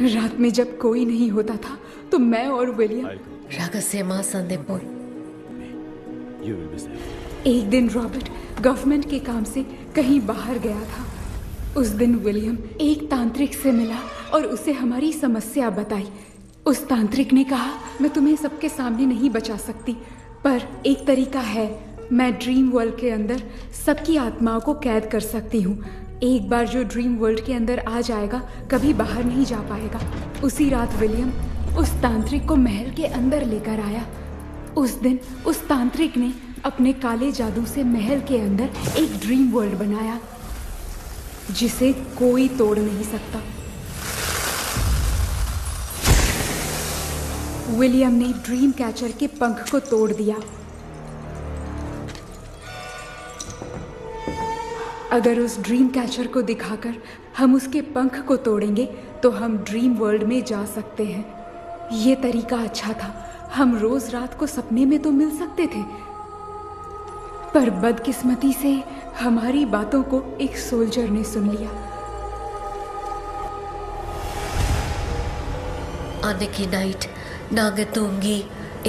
रात में जब कोई नहीं होता था तो मैं और विलियम
रहस्यमा संदेपुर।
एक दिन रॉबर्ट गवर्नमेंट के काम से कहीं बाहर गया था। उस दिन विलियम एक तांत्रिक से मिला और उसे हमारी समस्या बताई। उस तांत्रिक ने कहा, मैं तुम्हें सबके सामने नहीं बचा सकती, पर एक तरीका है। मैं ड्रीम वर्ल्ड के अंदर सबकी आत्माओं को कैद कर सकती हूँ। एक बार जो ड्रीम वर्ल्ड के अंदर आ जाएगा कभी बाहर नहीं जा पाएगा। उसी रात विलियम उस तांत्रिक को महल के अंदर लेकर आया। उस दिन उस तांत्रिक ने अपने काले जादू से महल के अंदर एक ड्रीम वर्ल्ड बनाया जिसे कोई तोड़ नहीं सकता। विलियम ने ड्रीम कैचर के पंख को तोड़ दिया। अगर उस ड्रीम कैचर को दिखाकर हम उसके पंख को तोड़ेंगे तो हम ड्रीम वर्ल्ड में जा सकते हैं। ये तरीका अच्छा था, हम रोज रात को सपने में तो मिल सकते थे, पर बदकिस्मती से हमारी बातों को एक सोल्जर ने सुन लिया।
அன்னைக்கு நைட் நாங்க தூங்கி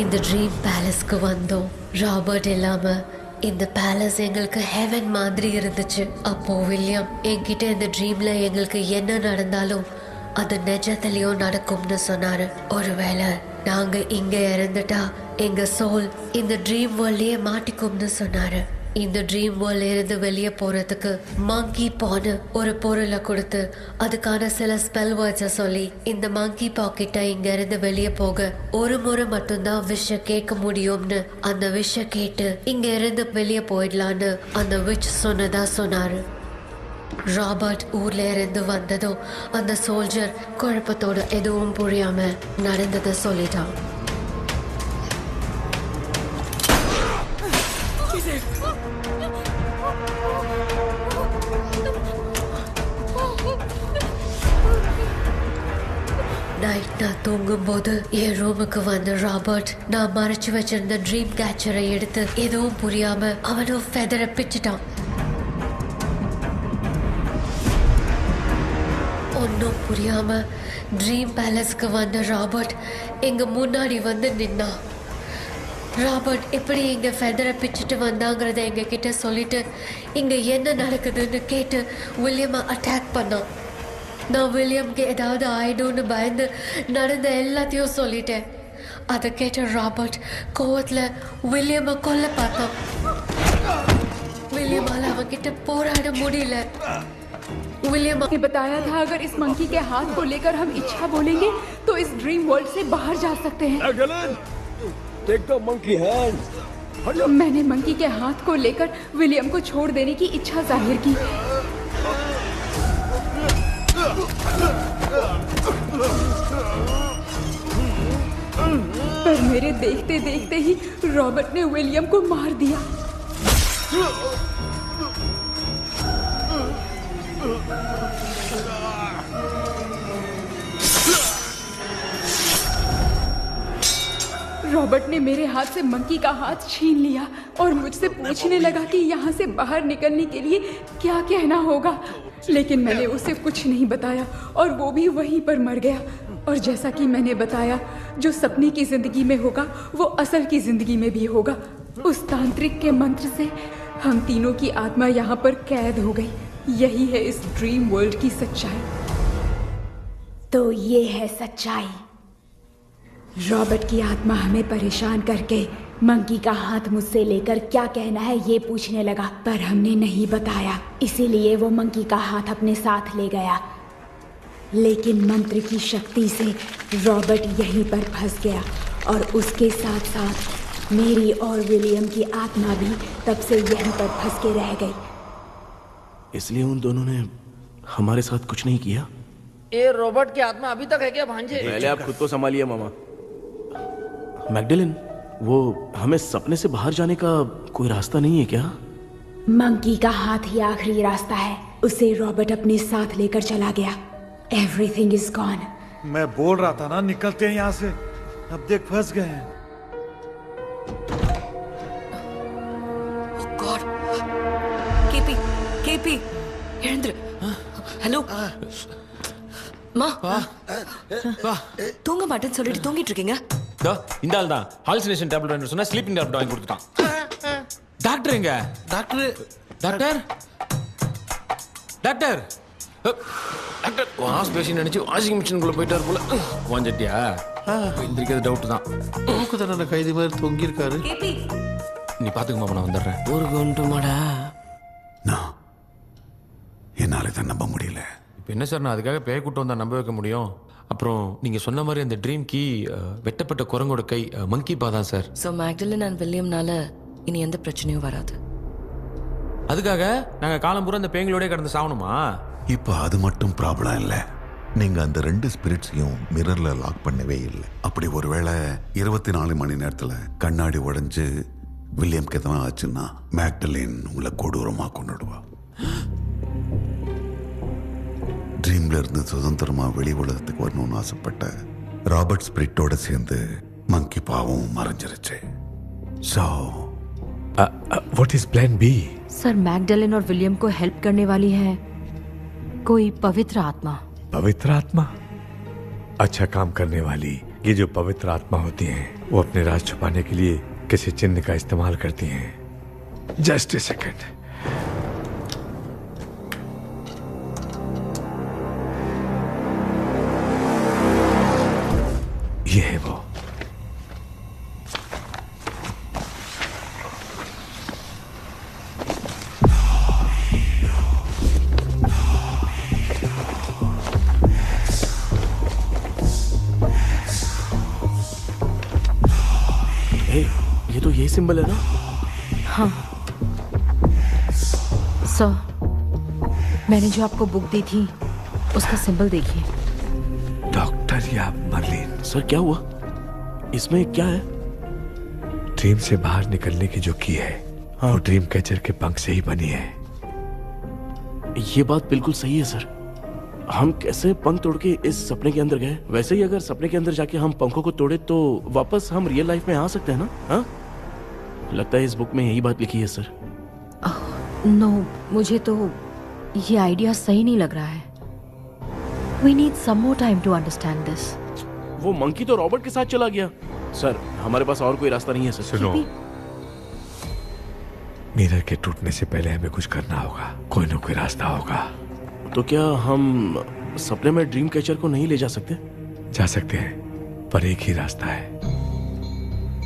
இந்த ட்ரீம் பேலஸ்க்கு வந்தோம். ராபர்ட் இல்லாம இந்த பேலஸ் எங்களுக்கு ஹெவன் மாதிரி இருந்துச்சு. அப்போ வில்லியம் என்கிட்ட இந்த ட்ரீம்ல எங்களுக்கு என்ன நடந்தாலும் அது நிஜத்திலயும் நடக்கும்னு சொன்னாரு. ஒருவேளை நாங்க இங்க இறந்துட்டா எங்க சோல் இந்த ட்ரீம் வேர்ல்ட்லயே மாட்டிக்கும்னு சொன்னாரு. இந்த ட்ரீம் வேர்ல்ட்ல இருந்து வெளியே போறதுக்கு மங்கி பான்னு ஒரு பொருளை கொடுத்து அதுக்கான சில ஸ்பெல் வேர்ட்ஸை சொல்லி இந்த மங்கி பாக்கெட்டை இங்க இருந்து வெளியே போக ஒரு முறை மட்டும்தான் விஷ கேட்க முடியும்னு அந்த விஷ கேட்டு இங்க இருந்து வெளியே போயிடலான்னு அந்த விச் சொன்னதா சொன்னாரு. ராபர்ட் ஊர்ல இருந்து வந்ததும் அந்த சோல்ஜர் குழப்பத்தோட எதுவும் புரியாம நடந்ததை சொல்லிட்டான். நைட் நான் தூங்கும் போது என் ரூமுக்கு வந்த ராபர்ட் நான் மறைச்சு வச்சிருந்த ட்ரீம் கேச்சரை எடுத்து எதுவும் புரியாம அவனும் ஃபெதரை பிச்சுட்டான். ஒன்னும் புரியாம ட்ரீம் பேலஸ்க்கு வந்த ராபர்ட் எங்க முன்னாடி வந்து நின்னான். ராபர்ட் எப்படி இங்க ஃபெதரை பிச்சுட்டு வந்தாங்கிறத எங்க கிட்ட சொல்லிட்டு இங்க என்ன நடக்குதுன்னு கேட்டு வில்லியமை அட்டாக் பண்ணான். நான் வில்லியம்க்கு ஏதாவது ஆயிடும்னு பயந்து நடந்த எல்லாத்தையும் சொல்லிட்டேன். அதை கேட்ட ராபர்ட் கோவத்துல வில்லியமை கொல்ல பார்த்தான். विलियम அவன்கிட்ட போராட முடியல. विलियम
ने बताया था अगर इस मंकी के हाथ को लेकर हम इच्छा बोलेंगे तो इस ड्रीम वर्ल्ड से बाहर जा सकते हैं।
Take the monkey hand.
मैंने मंकी के हाथ को लेकर विलियम को छोड़ देने की इच्छा जाहिर की। पर मेरे देखते देखते ही रॉबर्ट ने विलियम को मार दिया। रॉबर्ट ने मेरे हाथ से मंकी का हाथ छीन लिया और मुझसे पूछने लगा कि यहाँ से बाहर निकलने के लिए क्या कहना होगा, लेकिन मैंने उसे कुछ नहीं बताया और वो भी वहीं पर मर गया। और जैसा कि मैंने बताया, जो सपने की जिंदगी में होगा वो असल की जिंदगी में भी होगा। उस तांत्रिक के मंत्र से हम तीनों की आत्मा यहाँ पर कैद हो गई। यही है इस ड्रीम वर्ल्ड की सच्चाई। तो ये है सच्चाई। रॉबर्ट की आत्मा हमें परेशान करके मंकी का हाथ मुझसे लेकर क्या कहना है ये पूछने लगा, पर हमने नहीं बताया, इसीलिए वो मंकी का हाथ अपने साथ ले गया। लेकिन मंत्र की शक्ति से रॉबर्ट यहीं पर फंस गया और उसके साथ साथ मेरी और विलियम की आत्मा भी तब से यहीं पर फंस के रह गई।
इसलिए उन दोनों ने हमारे साथ कुछ नहीं किया।
ये रॉबर्ट की आत्मा अभी तक है क्या भांजे?
पहले आप खुद को संभालिए मामा। मैगडेलिन, वो हमें सपने से बाहर जाने का कोई रास्ता नहीं है क्या?
मंकी का हाथ ही आखिरी रास्ता है। उसे रॉबर्ट अपने साथ लेकर चला गया। Everything is gone.
मैं बोल रहा था ना, निकलते हैं यहाँ से। अब देख फंस गए हैं।
God. கேபி எழுந்துரு. ஹலோ மா, தூங்க மாட்டேன்னு சொல்லிட்டு தூங்கிட்டு இருக்கீங்க.
இந்த ஆள் தான் ஹாலுசினேஷன் டேப்லெட் வாங்கி சொன்னா ஸ்லீப்பிங் டேப்லெட் வாங்கி கொடுத்துட்டான். டாக்டர் எங்க? Doctor doctor doctor doctor wash basin நினைச்சு வாஷிங் மிஷினுக்குள்ள போயிட்டார் போல. வாஞ்சிட்டியா? எந்திரிக்கிறது டவுட் தான்.
தூக்கு தண்டனை கைதி மாதிரி தொங்கி இருக்காரு.
நீ பாத்துக்கமா, நான் வந்துடுறேன்.
ஒரு கொண்டுமாடா.
என்னால இதை நம்ப முடியல.
இப்போ என்ன சார், நான் அதுக்காக பேய் கூட்டம் வந்தா நம்ப வைக்க முடியும்? அப்புறம் நீங்க சொன்ன மாதிரி அந்த ட்ரீம் கீ வெட்டப்பட்ட குரங்கோட கை மங்கி பா தான் சார்.
ஸோ மேக்டலின் அண்ட் வில்லியம்னால இனி எந்த பிரச்சனையும் வராது.
அதுக்காக நாங்க காலம் பூரா அந்த பேங்களோட கடந்து சாவணுமா?
இப்போ அது மட்டும் ப்ராப்ளம் இல்லை. நீங்க அந்த 2 ஸ்பிரிட்ஸையும் மிரர்ல லாக் பண்ணவே இல்லை. அப்படி ஒருவேளை 24 மணி நேரத்துல கண்ணாடி உடைஞ்சு வில்லியம்க்கு எதனா ஆச்சுன்னா மேக்டலின் உங்களை கொடூரமா கொண்டுடுவா. ட்ரீம்ல இருந்து சுதந்திரமா வெளி உலகத்துக்கு வரணும்னு ஆசைப்பட்ட ராபர்ட் ஸ்பிரிட்டோட சேர்ந்து ಮಂಕಿ ಪಾವು ಮರಂಜರಿಚೆ so
what is plan B?
Sir Magdalene और विलियम को हेल्प करने वाली है कोई पवित्र आत्मा।
पवित्र आत्मा? अच्छा काम करने वाली ये जो पवित्र आत्मा होती हैं वो अपने राज छुपाने के लिए किसी चिन्ह का इस्तेमाल करती हैं। Just a second. ये है वो।
ये तो यही सिंबल है ना?
हाँ सर, मैंने जो आपको बुक दी थी उसका सिंबल देखिए।
डॉक्टर या मर्लिन?
सर क्या हुआ? इसमें क्या है?
ड्रीम से बाहर निकलने की जो की है वो ड्रीम कैचर के पंख से ही बनी है।
ये बात बिल्कुल सही है सर। हम कैसे पंख तोड़ के इस सपने के अंदर गए? वैसे ही अगर सपने के अंदर जाके हम पंखों को तोड़े तो वापस हम रियल लाइफ में आ सकते हैं ना? हाँ, लगता है इस बुक में यही बात लिखी है सर।
नो, मुझे तो ये आइडिया सही नहीं लग रहा है। We need some more time to understand this.
वो मंकी तो रॉबर्ट के साथ चला गया। सर हमारे पास और कोई रास्ता नहीं है सर।
सुनो, मिरर के टूटने से पहले हमें कुछ करना होगा। कोई ना कोई रास्ता होगा।
तो क्या हम सपने में ड्रीम कैचर को नहीं ले जा सकते?
जा सकते हैं, पर एक ही रास्ता है,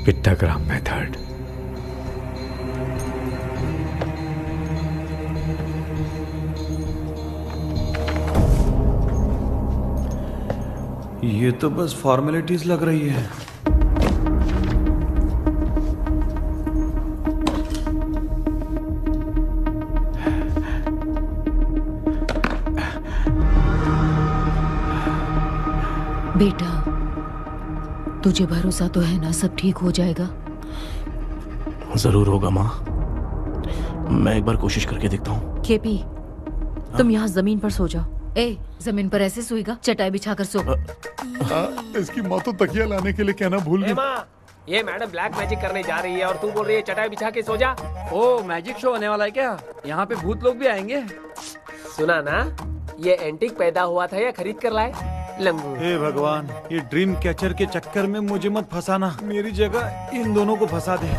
पिट्टाग्राम मेथड।
ये तो बस फॉर्मेलिटीज लग रही है।
बेटा, तुझे भरोसा तो है ना सब ठीक हो जाएगा?
जरूर होगा माँ, मैं एक बार कोशिश करके देखता हूँ।
केपी, तुम यहाँ जमीन पर सो जाओ। ए, जमीन पर ऐसे सोएगा? चटाई बिछाकर सो।
इसकी माँ तो तकिया लाने के लिए कहना भूल गई।
माँ, ये मैडम ब्लैक मैजिक करने जा रही है और तू बोल रही है चटाई बिछा के सो जा।
ओ, मैजिक शो होने वाला है क्या? यहाँ पे भूत लोग भी आएंगे।
सुना ना, ये एंटीक पैदा हुआ था या खरीद कर लाए? लंबू।
हे भगवान, ये ड्रीम कैचर के चक्कर में मुझे मत फंसाना। मेरी जगह इन दोनों को फंसा दे।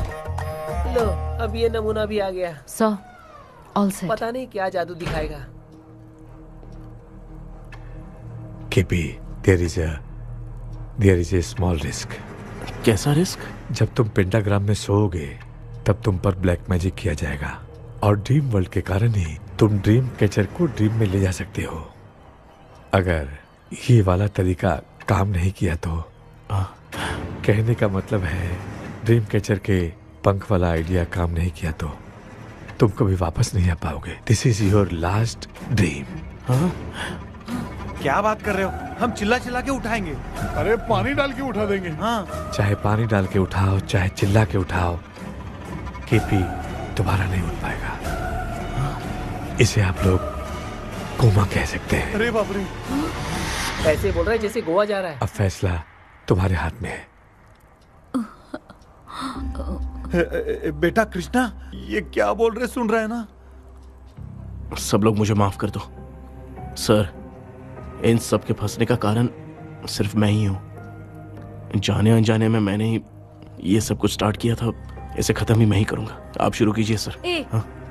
लो, अब ये नमूना भी आ गया।
Sir, all set.
पता नहीं क्या जादू दिखाएगा।
KP, there is a small risk।
कैसा रिस्क?
जब तुम पेंटाग्राम में सोओगे तब तुम पर ब्लैक मैजिक किया जाएगा और ड्रीम वर्ल्ड के कारण ही तुम ड्रीम कैचर को ड्रीम में ले जा सकते हो। अगर ये वाला तरीका काम नहीं किया तो कहने का मतलब है ड्रीम कैचर के पंख वाला आइडिया काम नहीं किया तो तुम कभी वापस नहीं आ पाओगे। This is your last dream.
क्या बात कर रहे हो? हम चिल्ला चिल्ला के उठाएंगे।
अरे पानी डाल के उठा देंगे।
हाँ,
चाहे पानी डाल के उठाओ, चाहे चिल्ला के उठाओ, केपी दोबारा नहीं उठ पाएगा। इसे आप लोग कोमा कह सकते हैं।
अरे बाप रे,
ऐसे बोल रहा है जैसे गोवा जा रहा है।
अब फैसला तुम्हारे हाथ में है।
बेटा कृष्णा, ये क्या बोल रहे, सुन रहे हैं ना?
सब लोग मुझे माफ कर दो सर। इन सब के फंसने का कारण सिर्फ मैं ही हूँ। जाने अनजाने में मैंने ही ये सब कुछ स्टार्ट किया था। इसे खत्म ही मैं ही करूंगा। आप शुरू कीजिए सर।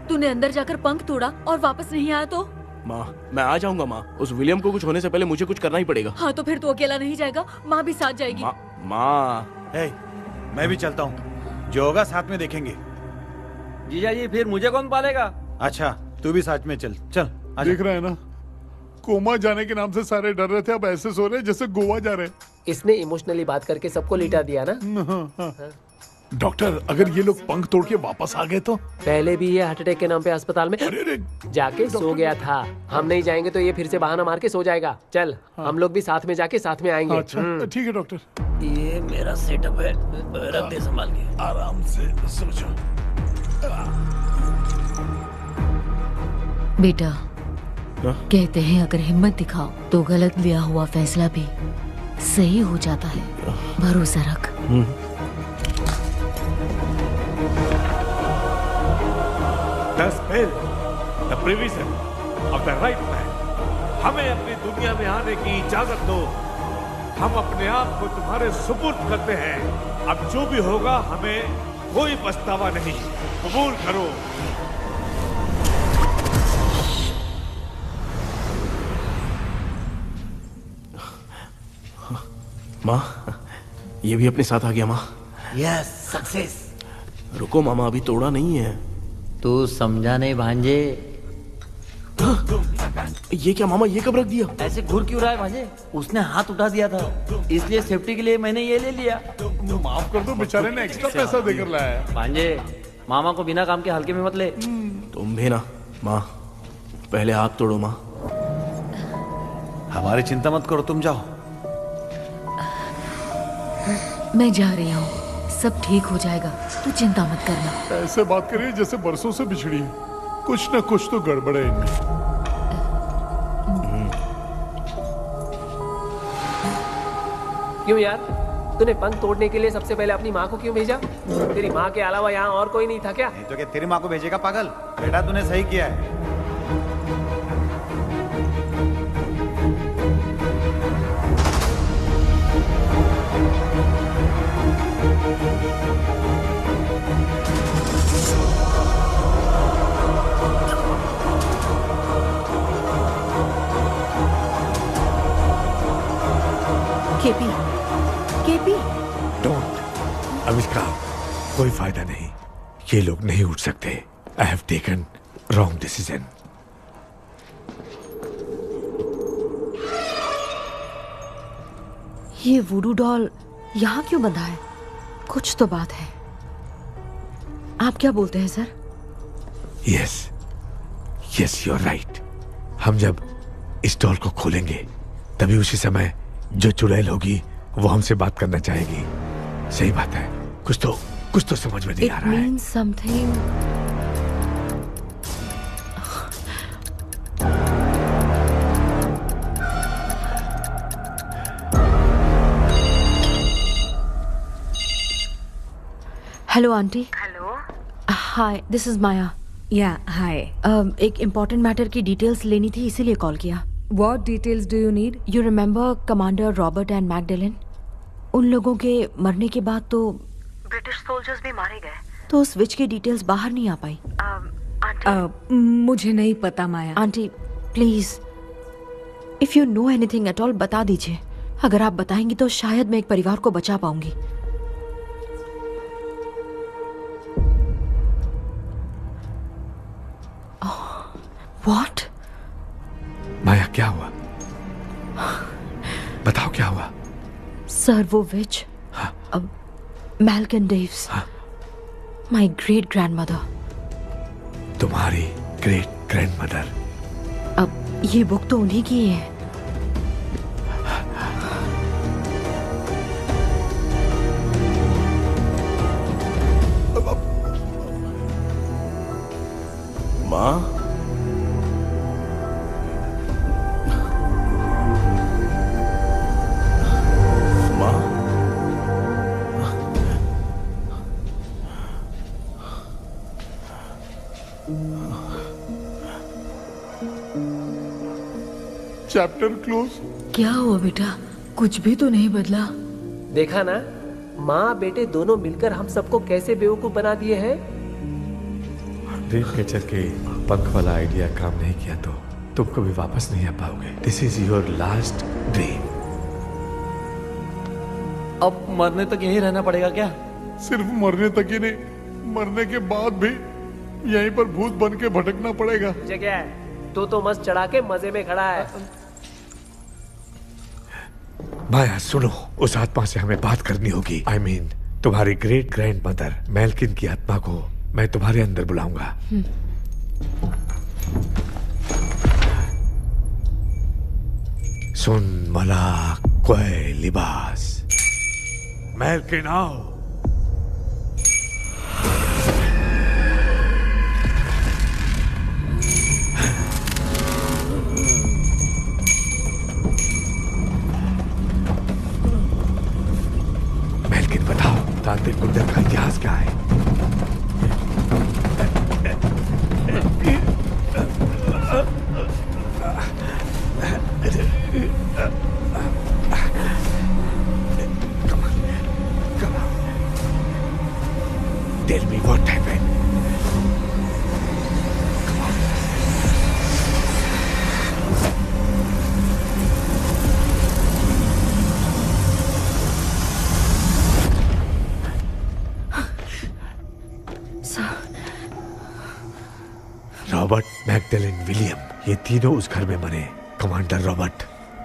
तूने अंदर जाकर पंख तोड़ा और वापस नहीं आया तो?
माँ, मैं आ जाऊंगा माँ। उस विलियम को कुछ होने से पहले मुझे कुछ करना ही पड़ेगा।
हाँ, तो फिर तू अकेला नहीं जाएगा, माँ भी साथ जाएगी।
माँ,
मैं भी चलता हूँ, जो होगा साथ में देखेंगे।
जीजा जी, फिर मुझे कौन पालेगा?
अच्छा, तू भी साथ में चल। चल
देख रहे हैं ना, कोमा जाने के नाम से सारे डर रहे थे, अब ऐसे सो रहे जैसे गोवा जा रहे।
इसने इमोशनली बात करके सबको लिटा दिया ना।
डॉक्टर, अगर ये लोग पंख तोड़ के वापस आ गए तो?
पहले भी ये हार्ट अटैक के नाम पे अस्पताल में जाके सो गया था। हम नहीं जाएंगे तो ये फिर से बहाना मार के सो जाएगा। चल, हम लोग भी साथ में जाके साथ में आएंगे।
अच्छा, ठीक है डॉक्टर।
ये मेरा सेटअप है, रख दे संभाल के।
आराम से सोचो।
बेटा, कहते हैं अगर हिम्मत दिखाओ तो गलत लिया हुआ फैसला भी सही हो जाता है। भरोसा रख।
The spell, the provision of the right man. हमें अपनी दुनिया में आने की इजाजत दो। हम अपने आप को तुम्हारे सुपुर्द करते हैं। अब जो भी होगा हमें कोई पछतावा नहीं। कबूल करो।
माँ, ये भी अपने साथ आ गया माँ।
Yes, success.
रुको मामा, अभी तोड़ा नहीं है।
तू समझा नहीं भांजे।
ये क्या मामा, ये कब रख दिया?
ऐसे घूर क्यों रहा है भांजे? उसने हाथ उठा दिया था, इसलिए सेफ्टी के लिए मैंने ये ले लिया।
माफ कर दो, बेचारे ने एक्स्ट्रा पैसा देकर लाया है।
भांजे, मामा को बिना काम के हल्के में मत ले।
तुम भी ना माँ, पहले हाथ तोड़ो माँ।
हमारी चिंता मत करो, तुम जाओ।
मैं जा रही हूँ, सब ठीक हो जाएगा, तू चिंता मत करना।
ऐसे बात करिए जैसे बरसों से बिछड़ी है। कुछ न कुछ तो गड़बड़ है इनमें।
क्यों यार, तूने पंख तोड़ने के लिए सबसे पहले अपनी माँ को क्यों भेजा? तेरी माँ के अलावा यहाँ और कोई नहीं था क्या?
नहीं तो क्या तेरी माँ को भेजेगा पागल? बेटा तूने सही किया है।
KP, KP.
डोंट, आविष्कार, कोई फायदा नहीं। ये लोग नहीं उठ सकते। I have taken wrong decision.
ये वुडू डॉल यहाँ क्यों बंधा है? कुछ तो बात है। आप क्या बोलते हैं sir?
Yes, yes, you are right. हम जब इस डॉल को खोलेंगे तभी उसी समय जो चुड़ैल होगी वो हमसे बात करना चाहेगी। सही बात है। कुछ तो समझ में नहीं आ रहा है।
It means something. Hello aunty.
Hello.
Hi, this is Maya.
Yeah hi.
एक इम्पोर्टेंट मैटर की डिटेल्स लेनी थी, इसीलिए कॉल किया।
What details do you need?
You remember Commander Robert and Magdalene? उन लोगों के मरने के बाद तो
ब्रिटिश सोल्जर्स भी मारे गए,
तो स्विच की डिटेल्स बाहर नहीं आ पाई।
मुझे नहीं पता Maya.
Aunty please, if you know anything at all बता दीजिए। अगर आप बताएंगी तो शायद मैं एक परिवार को बचा पाऊंगी। व्हाट?
माया, क्या हुआ? बताओ क्या हुआ?
सर, वो विच मैल्कन डेव्स, माय ग्रेट ग्रैंडमदर।
तुम्हारी ग्रेट ग्रैंडमदर?
अब ये बुक तो उन्हीं की है।
माँ,
चैप्टर क्लोज।
क्या हुआ बेटा? कुछ भी तो नहीं बदला।
देखा ना, माँ बेटे दोनों मिलकर हम सबको कैसे बेवकूफ बना दिए हैं।
ड्रीम कैचर के पंख वाला आइडिया काम नहीं किया तो तुम कभी वापस नहीं आ पाओगे। This is your last dream.
अब मरने तक यहीं रहना पड़ेगा क्या?
सिर्फ मरने तक ही नहीं, मरने के बाद भी यहीं पर भूत बन के भटकना पड़ेगा।
तुझे क्या है? तो मस्त चढ़ा के मजे में खड़ा है।
माया सुनो, उस आत्मा से हमें बात करनी होगी। I mean, तुम्हारी ग्रेट ग्रैंड मदर मैल्किन की आत्मा को मैं तुम्हारे अंदर बुलाऊंगा। सुन मला कोई लिबास, मैल्किन आओ। मैल्किन बता ये तीनों उस घर में मरे। कमांडर रॉबर्ट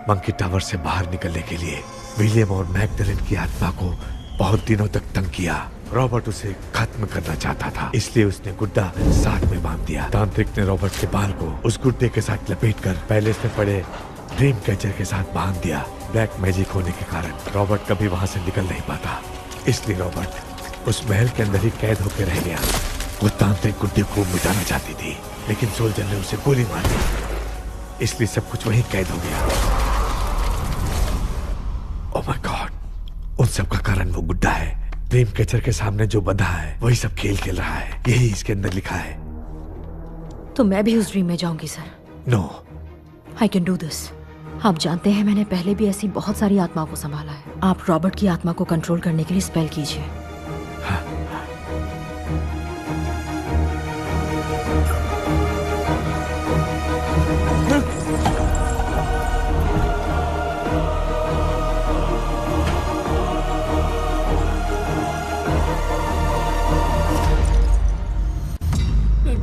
मंकी टावर से बाहर निकलने के लिए विलियम और मैगडलेन की आत्मा को बहुत दिनों तक तंग किया। रॉबर्ट उसे खत्म करना चाहता था, इसलिए उसने गुड्डा साथ में बांध दिया। तांत्रिक ने रॉबर्ट के बाल को उस गुड्डे के साथ लपेटकर पैलेस में पड़े ड्रीम कैचर के साथ बांध दिया। ब्लैक मैजिक होने के कारण रॉबर्ट कभी वहां से निकल नहीं पाता, इसलिए रॉबर्ट उस महल के अंदर ही कैद होकर रह गया। वो तांत्रिक गुड्डे को मिटाना चाहती थी, लेकिन सोल्जर ने उसे गोली मार दी, इसलिए सब कुछ वहीं कैद हो गया। ओह माय गॉड, उन सब का कारण वो गुड्डा है। ड्रीम कैचर के सामने जो बंधा है वही सब खेल खेल रहा है, यही इसके अंदर लिखा है।
तो मैं भी उस ड्रीम में जाऊंगी sir?
No,
I can do this. आप जानते हैं मैंने पहले भी ऐसी बहुत सारी आत्माओं को संभाला है। आप रॉबर्ट की आत्मा को कंट्रोल करने के लिए स्पेल कीजिए।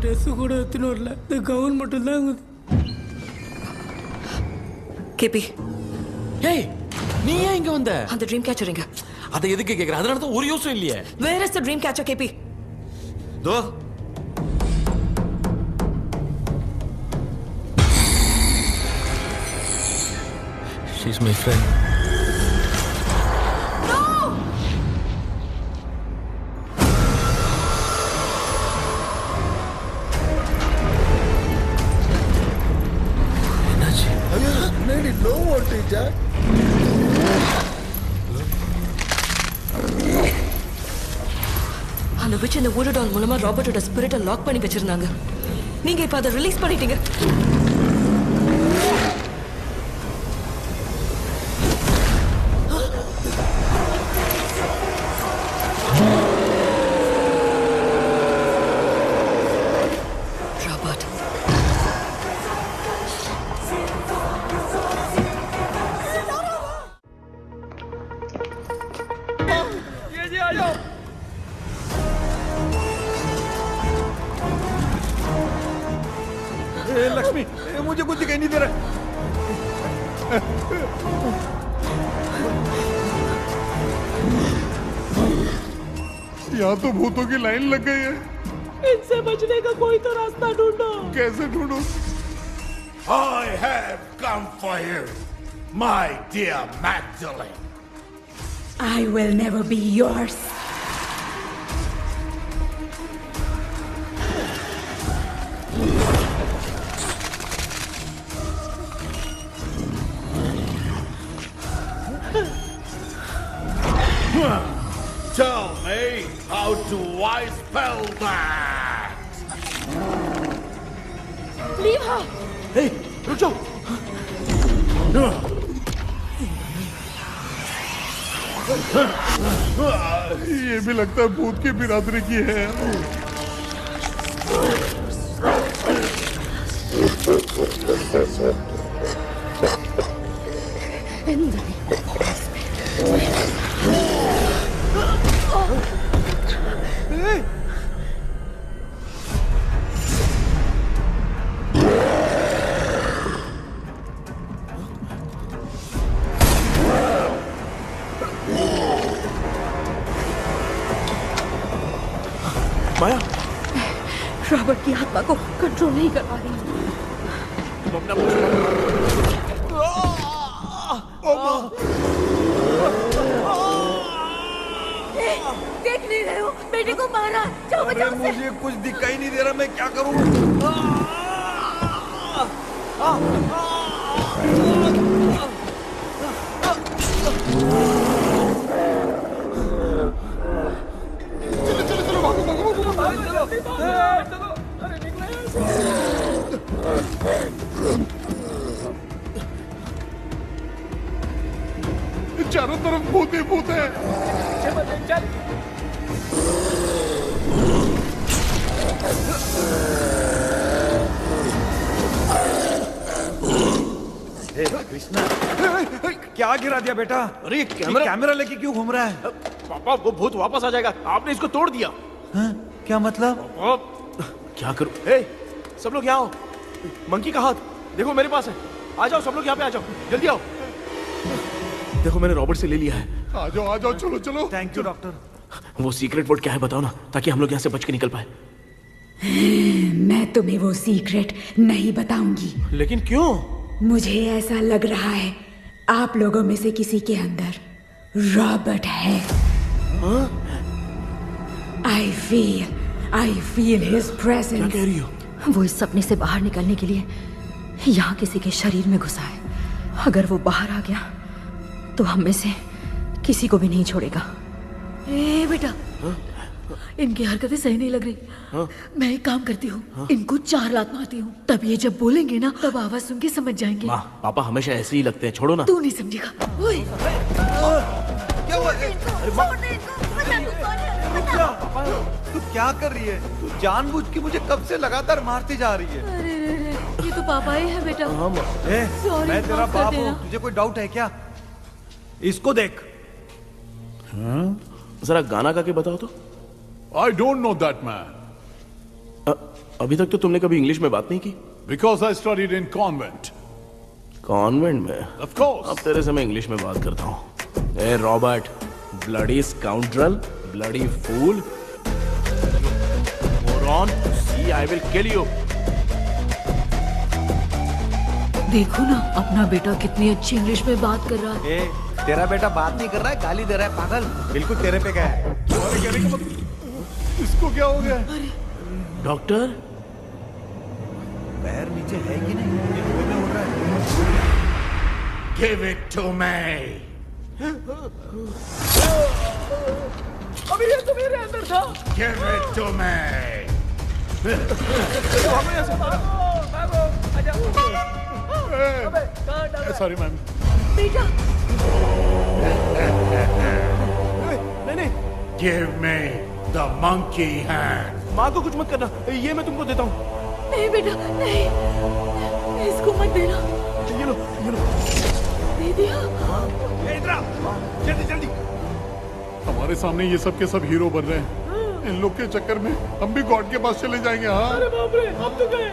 ட்ரெஸ் கூட எடுத்துன்னு வரல, இந்த கவுன் மட்டும்தான்.
கேபி,
ஏய் நீ ஏன் இங்க வந்த?
அந்த ட்ரீம் கேச்சர் எங்க?
அதை எதுக்கு கேக்குற? அதனால தான் ஒரு யூஸும் இல்லையே.
Where is the dream catcher கேபி?
தோ she's my friend.
No voltage.
அந்த விட்ச் இந்த வுட் டால் மூலமா ராபர்ட்டோட ஸ்பிரிட்டை லாக் பண்ணி வச்சிருந்தாங்க. நீங்க இப்ப அதை ரிலீஸ் பண்ணிட்டீங்க.
लक्ष्मी, मुझे कुछ दिखाई नहीं दे रहा।
यहाँ तो भूतों की लाइन लग गई है।
इनसे बचने का कोई तो रास्ता ढूंढो।
कैसे ढूंढो?
I have come for you, my dear Magdalene.
I will never be yours.
Tell me, how do I spell that?
Leave her!
Hey, रुक जाओ।
ये भी लगता है भूत की बिरादरी की है।
माया,
रॉबर्ट की आत्मा को कंट्रोल नहीं कर पा रही।
तुम अपना
देख नहीं रहे हो? बेटे को मारा। जाओ बचाओ उसे।
मुझे कुछ दिखाई नहीं दे रहा, मैं क्या करूं?
चारों तरफ भूत ही भूत है।
कृष्णा, क्या गिरा दिया बेटा?
अरे
कैमरा लेके क्यों घूम रहा है?
पापा, वो भूत वापस आ जाएगा। आपने इसको तोड़ दिया।
क्या मतलब?
क्या करूं? ए, सब लोग यहाँ आओ।
मंकी का हाथ देखो मेरे पास है। आ जाओ सब लोग यहाँ पे आ जाओ, जल्दी आओ। देखो मैंने रॉबर्ट से ले लिया है।
आ जाओ, चलो चलो।
Thank you doctor.
वो सीक्रेट वर्ड क्या है बताओ ना, ताकि हम लोग यहाँ से बच के निकल पाए।
मैं तुम्हें वो सीक्रेट नहीं बताऊंगी।
लेकिन क्यों?
मुझे ऐसा लग रहा है आप लोगों में से किसी के अंदर रॉबर्ट है। I feel his presence.
क्या कह रही हो?
वो इस सपने से बाहर निकलने के लिए यहाँ किसी के शरीर में घुसा है। अगर वो बाहर आ गया तो हम में से किसी को भी नहीं छोड़ेगा।
ए बेटा, इनकी हरकतें सही नहीं लग रही। मैं एक काम करती हूँ, इनको 4 लात मारती हूँ, तब ये जब बोलेंगे ना तब आवाज सुन के समझ जाएंगे।
माँ पापा हमेशा ऐसे ही लगते हैं, छोड़ो ना।
तू नहीं समझेगा। ओए,
क्या हुआ? तू क्या कर रही है? तू जानबूझ के मुझे कब से लगातार मारती जा रही है।
अरे ये तो पापा ही है बेटा। Sorry,
मैं तेरा
माफ कर
बाप
देना।
हूँ, तुझे कोई डाउट है क्या? इसको देख।
जरा गाना गा के बताओ तो।
I don't know that man.
अभी तक तो तुमने कभी इंग्लिश में बात नहीं की।
Because I studied in convent.
Convent में?
Of course.
अब तेरे से मैं इंग्लिश में बात करता हूँ। ए Robert, bloody scoundrel, bloody fool, moron, see I will kill you.
देखो ना अपना बेटा कितनी अच्छी इंग्लिश में बात कर रहा है।
ए, तेरा बेटा बात नहीं कर रहा है, गाली दे रहा है पागल। बिल्कुल तेरे पे क्या है?
इसको क्या हो गया?
डॉक्टर,
पैर नीचे है कि नहीं? ये मुंह में उड़ रहा है।
Give it to me.
अभी ये तो मेरे अंदर था।
Give it to me.
Sorry ma'am.
बेटा,
नहीं।
Give me the monkey hand.
माँ को कुछ मत करना, ये मैं तुमको देता हूँ।
नहीं बेटा, नहीं, इसको मत देना।
ये लो।
दे दिया।
जल्दी।
हमारे सामने ये सब के सब हीरो बन रहे हैं। इन लोग के चक्कर में हम भी गॉड के पास चले जाएंगे। हाँ।
अरे बाप रे, अब तो गए।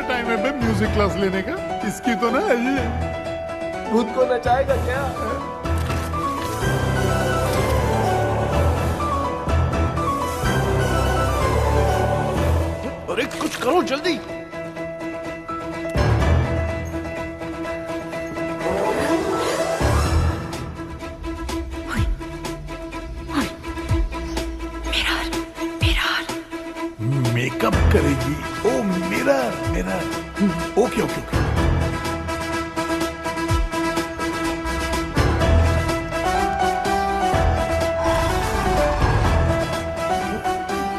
टाइम है म्यूजिक क्लास लेने का? इसकी तो ना
भूत को नचाएगा क्या?
अरे कुछ करो जल्दी।
मेकअप करेगी। ओ मिरर। ओके।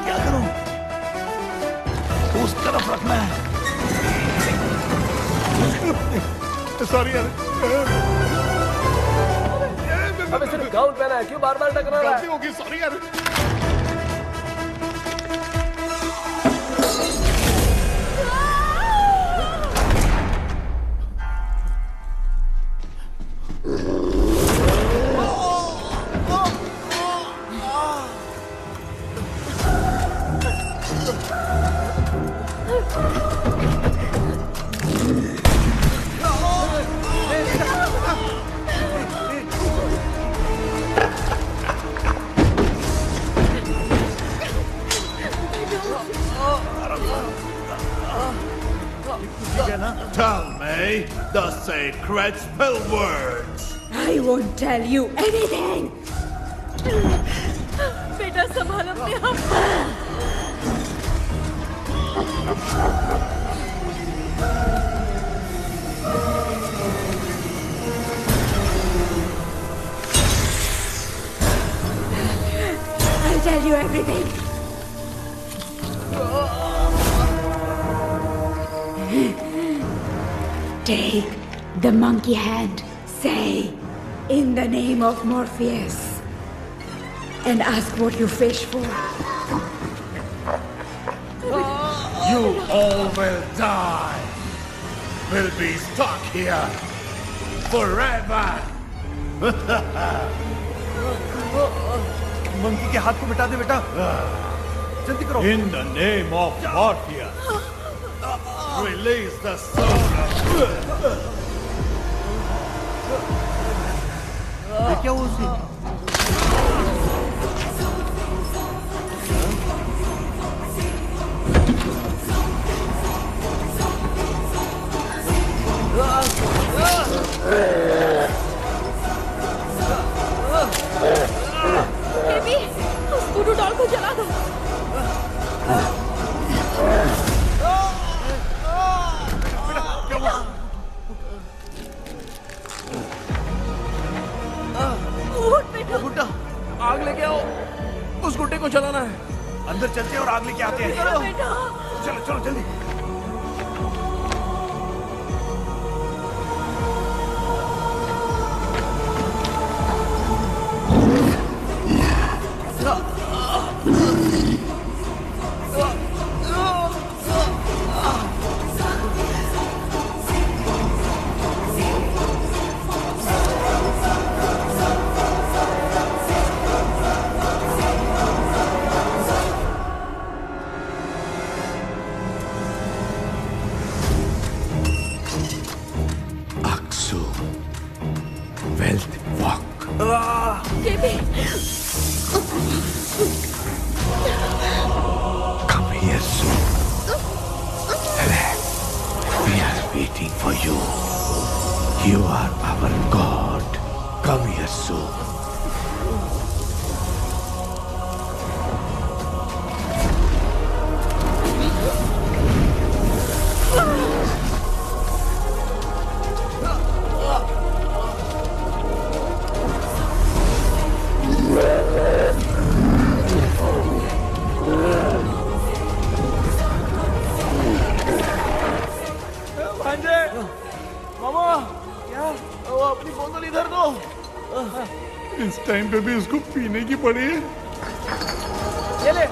क्या करूं? उस तरफ रखना है। सॉरी यार।
अबे सिर्फ गाउन पहना है, क्यों बार-बार टकरा रहा है?
गलती होगी, सॉरी यार।
Tell me the sacred spell words.
I won't tell you anything.
बेटा संभाल अपने आप।
I'll tell you everything. Take the monkey hand. Say, in the name of Morpheus, and ask what you fish for.
You all will die. Will be stuck here forever.
Monkey के हाथ को मिटा दे बेटा, जल्दी करो।
In the name of Morpheus, release the soul of...
ये क्या हुआ उसे?
बेबी, उस वुडू डॉल को जला दो।
गुड्डा, आग लेके आओ। उस गुड्डे को जलाना है।
अंदर चलते हैं और आग लेके आते हैं। चलो चलो जल्दी।
Come here soon. Relax. We are waiting for you. You are our God. Come here soon.
इस टाइम पे भी उसको पीने की पड़ी है।
ये ले।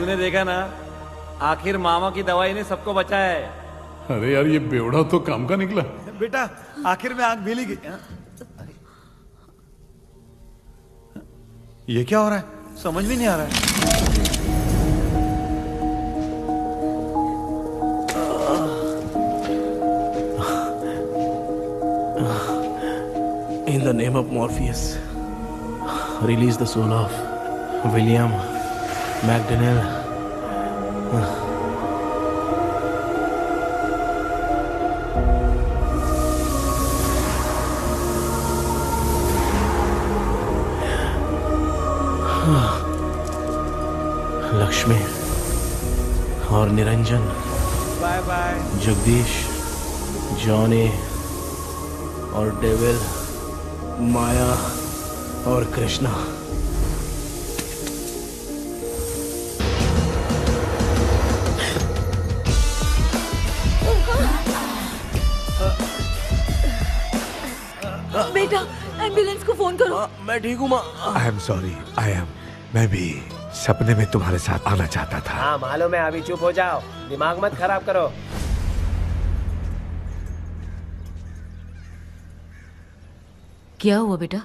तूने देखा ना, आखिर मामा की दवाई ने सबको बचाया है।
अरे यार, ये बेवड़ा तो काम का निकला।
बेटा, आखिर में आग मिली गई। ये क्या हो रहा है? समझ में नहीं आ रहा है।
In the name of Morpheus, release the soul of William McDonnell. Lakshmi और Niranjan,
bye bye.
Jagdish, Johnny और डेविल, माया और कृष्णा।
बेटा एम्बुलेंस को फोन करो।
मैं ठीक हूँ माँ।
आई एम सॉरी, मैं भी सपने में तुम्हारे साथ आना चाहता था।
हाँ मालूम है, अभी चुप हो जाओ, दिमाग मत खराब करो।
क्या हुआ बेटा?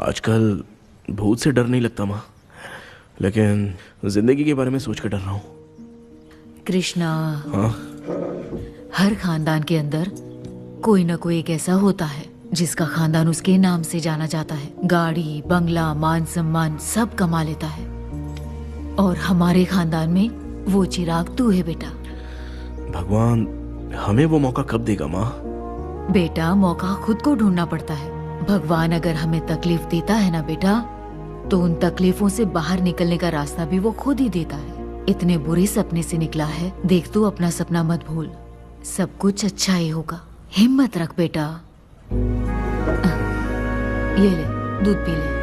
आजकल भूत से डर नहीं लगता माँ, लेकिन जिंदगी के बारे में सोच कर डर रहा हूँ।
कृष्णा,
हाँ?
हर खानदान के अंदर कोई ना कोई एक ऐसा होता है जिसका खानदान उसके नाम से जाना जाता है। गाड़ी, बंगला, मान सम्मान सब कमा लेता है, और हमारे खानदान में वो चिराग तू है बेटा।
भगवान हमें वो मौका कब देगा माँ?
बेटा मौका खुद को ढूंढना पड़ता है। भगवान अगर हमें तकलीफ देता है ना बेटा, तो उन तकलीफों से बाहर निकलने का रास्ता भी वो खुद ही देता है। इतने बुरे सपने से निकला है, देख तू अपना सपना मत भूल, सब कुछ अच्छा ही होगा। हिम्मत रख बेटा। ये ले दूध पी ले।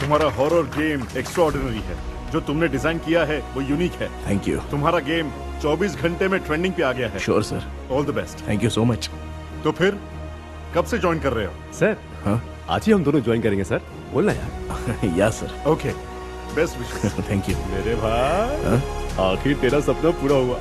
तुम्हारा हॉरर गेम एक्स्ट्राऑर्डिनरी है। जो तुमने डिजाइन किया है वो यूनिक है।
Thank you.
तुम्हारा गेम 24 घंटे में ट्रेंडिंग पे आ गया है।
Sure sir.
All the best.
Thank you so much.
तो फिर कब से ज्वाइन कर रहे हो?
सर
हाँ
आज ही हम दोनों ज्वाइन करेंगे सर। बोलना यार।
या sir.
Okay, best wishes.
Thank you
मेरे भाई, आखिर तेरा सपना पूरा हुआ।